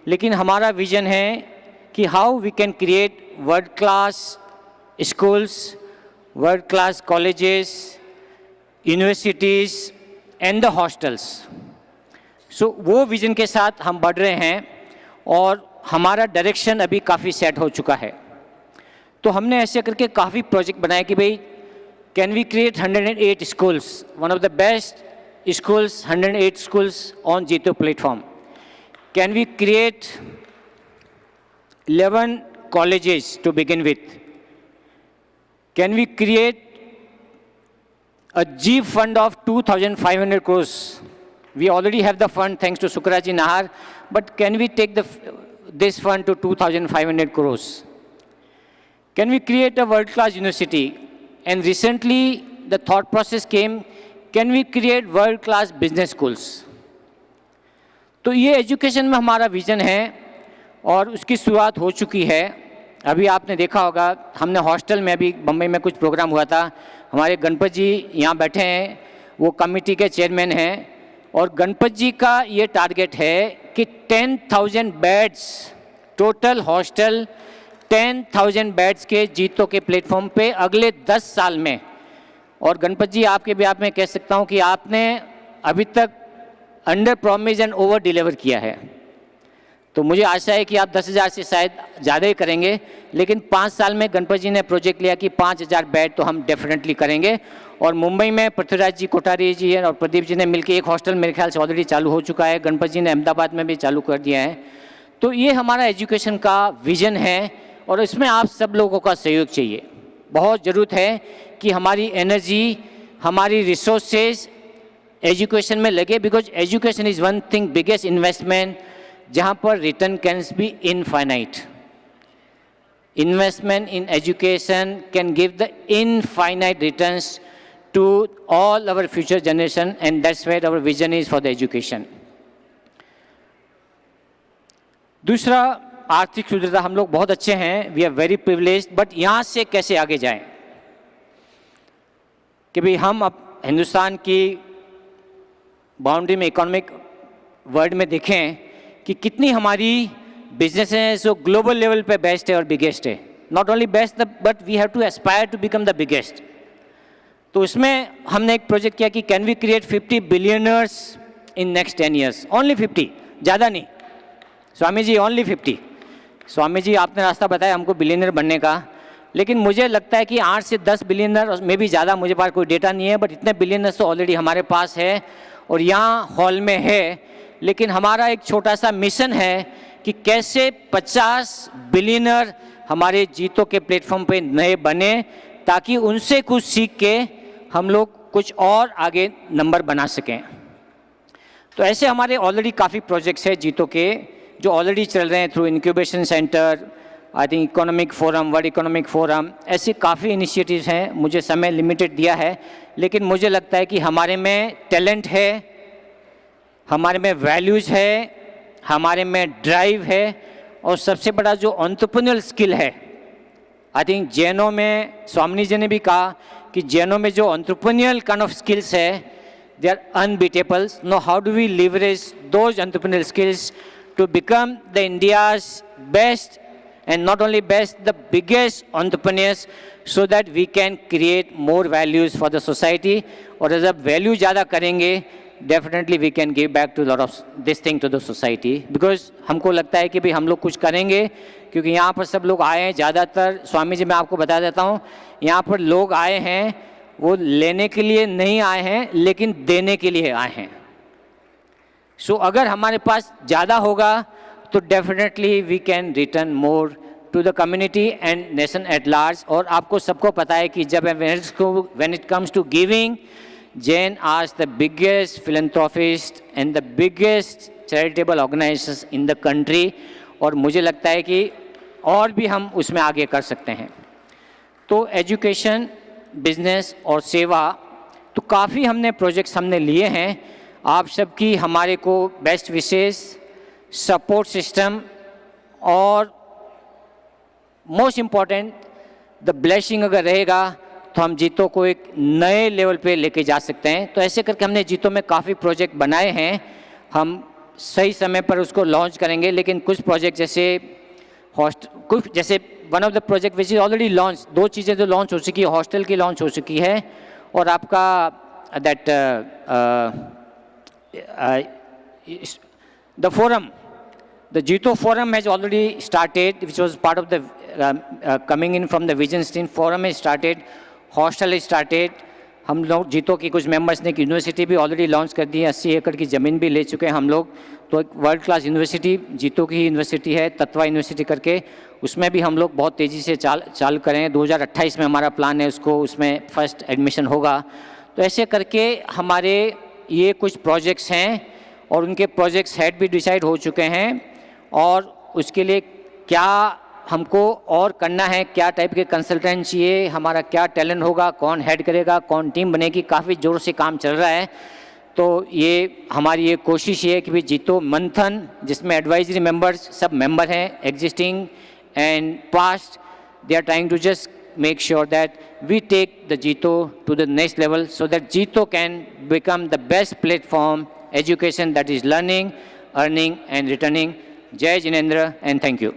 लेकिन हमारा विजन है कि how we can create world class schools, world class colleges, universities and the hostels. So वो विजन के साथ हम बढ़ रहे हैं और हमारा डायरेक्शन अभी काफ़ी सेट हो चुका है। तो हमने ऐसे करके काफ़ी प्रोजेक्ट बनाए कि भाई can we create 108 schools, one of the best schools, 108 schools on Jeeto platform. Can we create 11 colleges to begin with. Can we create a G fund of 2,500 crores? We already have the fund thanks to Sukraji Nahar, but can we take this fund to 2,500 crores? Can we create a world-class university? And recently, the thought process came, can we create world-class business schools? तो ये education में हमारा vision है और उसकी शुरुआत हो चुकी है। अभी आपने देखा होगा, हमने हॉस्टल में अभी बम्बई में कुछ प्रोग्राम हुआ था, हमारे गणपत जी यहाँ बैठे हैं, वो कमेटी के चेयरमैन हैं, और गणपत जी का ये टारगेट है कि 10,000 बेड्स टोटल हॉस्टल, 10,000 बेड्स के जीतो के प्लेटफॉर्म पे अगले 10 साल में। और गणपत जी आपके भी आप में कह सकता हूँ कि आपने अभी तक under promise and over deliver किया है, तो मुझे आशा है कि आप 10,000 से शायद ज़्यादा ही करेंगे, लेकिन 5 साल में गणपत जी ने प्रोजेक्ट लिया कि 5,000 बेड तो हम डेफिनेटली करेंगे। और मुंबई में पृथ्वीराज जी कोठारी जी और प्रदीप जी ने मिलकर एक हॉस्टल मेरे ख्याल से ऑलरेडी चालू हो चुका है, गणपत जी ने अहमदाबाद में भी चालू कर दिया है। तो ये हमारा एजुकेशन का विजन है और इसमें आप सब लोगों का सहयोग चाहिए। बहुत ज़रूरत है कि हमारी एनर्जी, हमारी रिसोर्सेज एजुकेशन में लगे, because education is one thing biggest investment जहाँ पर return can be infinite. Investment in education can give the infinite returns to all our future generation, and that's where our vision is for the education. दूसरा, आर्थिक सुदृढ़ता हम लोग बहुत अच्छे हैं, we are very privileged, but यहाँ से कैसे आगे जाएं कि भाई हम अब हिंदुस्तान की बाउंड्री में, इकोनॉमिक वर्ल्ड में देखें कि कितनी हमारी बिजनेस है जो ग्लोबल लेवल पे बेस्ट है और बिगेस्ट है। Not only best but we have to aspire to become the biggest. तो इसमें हमने एक प्रोजेक्ट किया कि can we create 50 billionaires in next 10 years, only 50, ज़्यादा नहीं। स्वामी जी ओनली 50। स्वामी जी आपने रास्ता बताया हमको बिलियनर बनने का, लेकिन मुझे लगता है कि 8 से 10 बिलियनर में भी ज़्यादा, मुझे पास कोई डेटा नहीं है, बट इतने बिलियनर्स तो ऑलरेडी हमारे पास है और यहाँ हॉल में है। लेकिन हमारा एक छोटा सा मिशन है कि कैसे 50 बिलियनर हमारे जीतो के प्लेटफॉर्म पे नए बने, ताकि उनसे कुछ सीख के हम लोग कुछ और आगे नंबर बना सकें। तो ऐसे हमारे ऑलरेडी काफ़ी प्रोजेक्ट्स हैं जीतो के जो ऑलरेडी चल रहे हैं through incubation centre, I think economic forum, world economic forum, ऐसे काफ़ी इनिशिएटिव्स हैं। मुझे समय लिमिटेड दिया है, लेकिन मुझे लगता है कि हमारे में टैलेंट है, हमारे में वैल्यूज़ है, हमारे में ड्राइव है, और सबसे बड़ा जो एंटरप्रेन्योरल स्किल है, आई थिंक जैनों में, स्वामी जी ने भी कहा कि जैनों में जो एंटरप्रेन्योरल काइंड ऑफ स्किल्स है, they are unbeatable. No, how do we leverage those entrepreneurial skills to become the India's best, and not only best, the biggest entrepreneurs, so that we can create more values for the society. और जब value ज़्यादा करेंगे, definitely we can give back to lot of this thing to the society, because हमको लगता है कि भाई हम लोग कुछ करेंगे, क्योंकि यहाँ पर सब लोग आए हैं। ज़्यादातर स्वामी जी मैं आपको बता देता हूँ, यहाँ पर लोग आए हैं वो लेने के लिए नहीं आए हैं, लेकिन देने के लिए आए हैं। सो अगर हमारे पास ज़्यादा होगा तो definitely we can return more to the community and nation at large. और आपको सबको पता है कि जब when it comes to giving, Jain आज the biggest philanthropist and the biggest charitable organisations in the country, और मुझे लगता है कि और भी हम उसमें आगे कर सकते हैं। तो एजुकेशन, बिजनेस और सेवा, तो काफ़ी हमने प्रोजेक्ट्स हमने लिए हैं। आप सबकी हमारे को बेस्ट विशेष, सपोर्ट सिस्टम, और मोस्ट इम्पॉर्टेंट द ब्लेसिंग अगर रहेगा तो हम जीतो को एक नए लेवल पे लेके जा सकते हैं। तो ऐसे करके हमने जीतो में काफ़ी प्रोजेक्ट बनाए हैं, हम सही समय पर उसको लॉन्च करेंगे। लेकिन कुछ प्रोजेक्ट जैसे कुछ जैसे one of the project which is already launch, 2 चीज़ें जो लॉन्च हो चुकी है, हॉस्टल की लॉन्च हो चुकी है, और आपका that the forum, the Jito forum has already started, which was part of the coming in from the Vision Stream. Forum has started, hostel has started, हम लोग जीतो की कुछ मेंबर्स ने यूनिवर्सिटी भी ऑलरेडी लॉन्च कर दी है, 80 एकड़ की ज़मीन भी ले चुके हैं हम लोग। तो एक वर्ल्ड क्लास यूनिवर्सिटी जीतो की ही यूनिवर्सिटी है, तत्वा यूनिवर्सिटी करके, उसमें भी हम लोग बहुत तेज़ी से चालू करें। 2028 में हमारा प्लान है, उसको उसमें फर्स्ट एडमिशन होगा। तो ऐसे करके हमारे ये कुछ प्रोजेक्ट्स हैं और उनके प्रोजेक्ट्स हेड भी डिसाइड हो चुके हैं, और उसके लिए क्या हमको और करना है, क्या टाइप के कंसल्टेंट चाहिए, हमारा क्या टैलेंट होगा, कौन हेड करेगा, कौन टीम बनेगी, काफ़ी ज़ोर से काम चल रहा है। तो ये हमारी ये कोशिश ये है कि भी जीतो मंथन, जिसमें एडवाइजरी मेंबर्स सब मेंबर हैं, existing and past, they are trying to just make sure that we take the Jito to the next level so that Jito can become the best platform education that is learning, earning and returning. Jai Jinendra and thank you.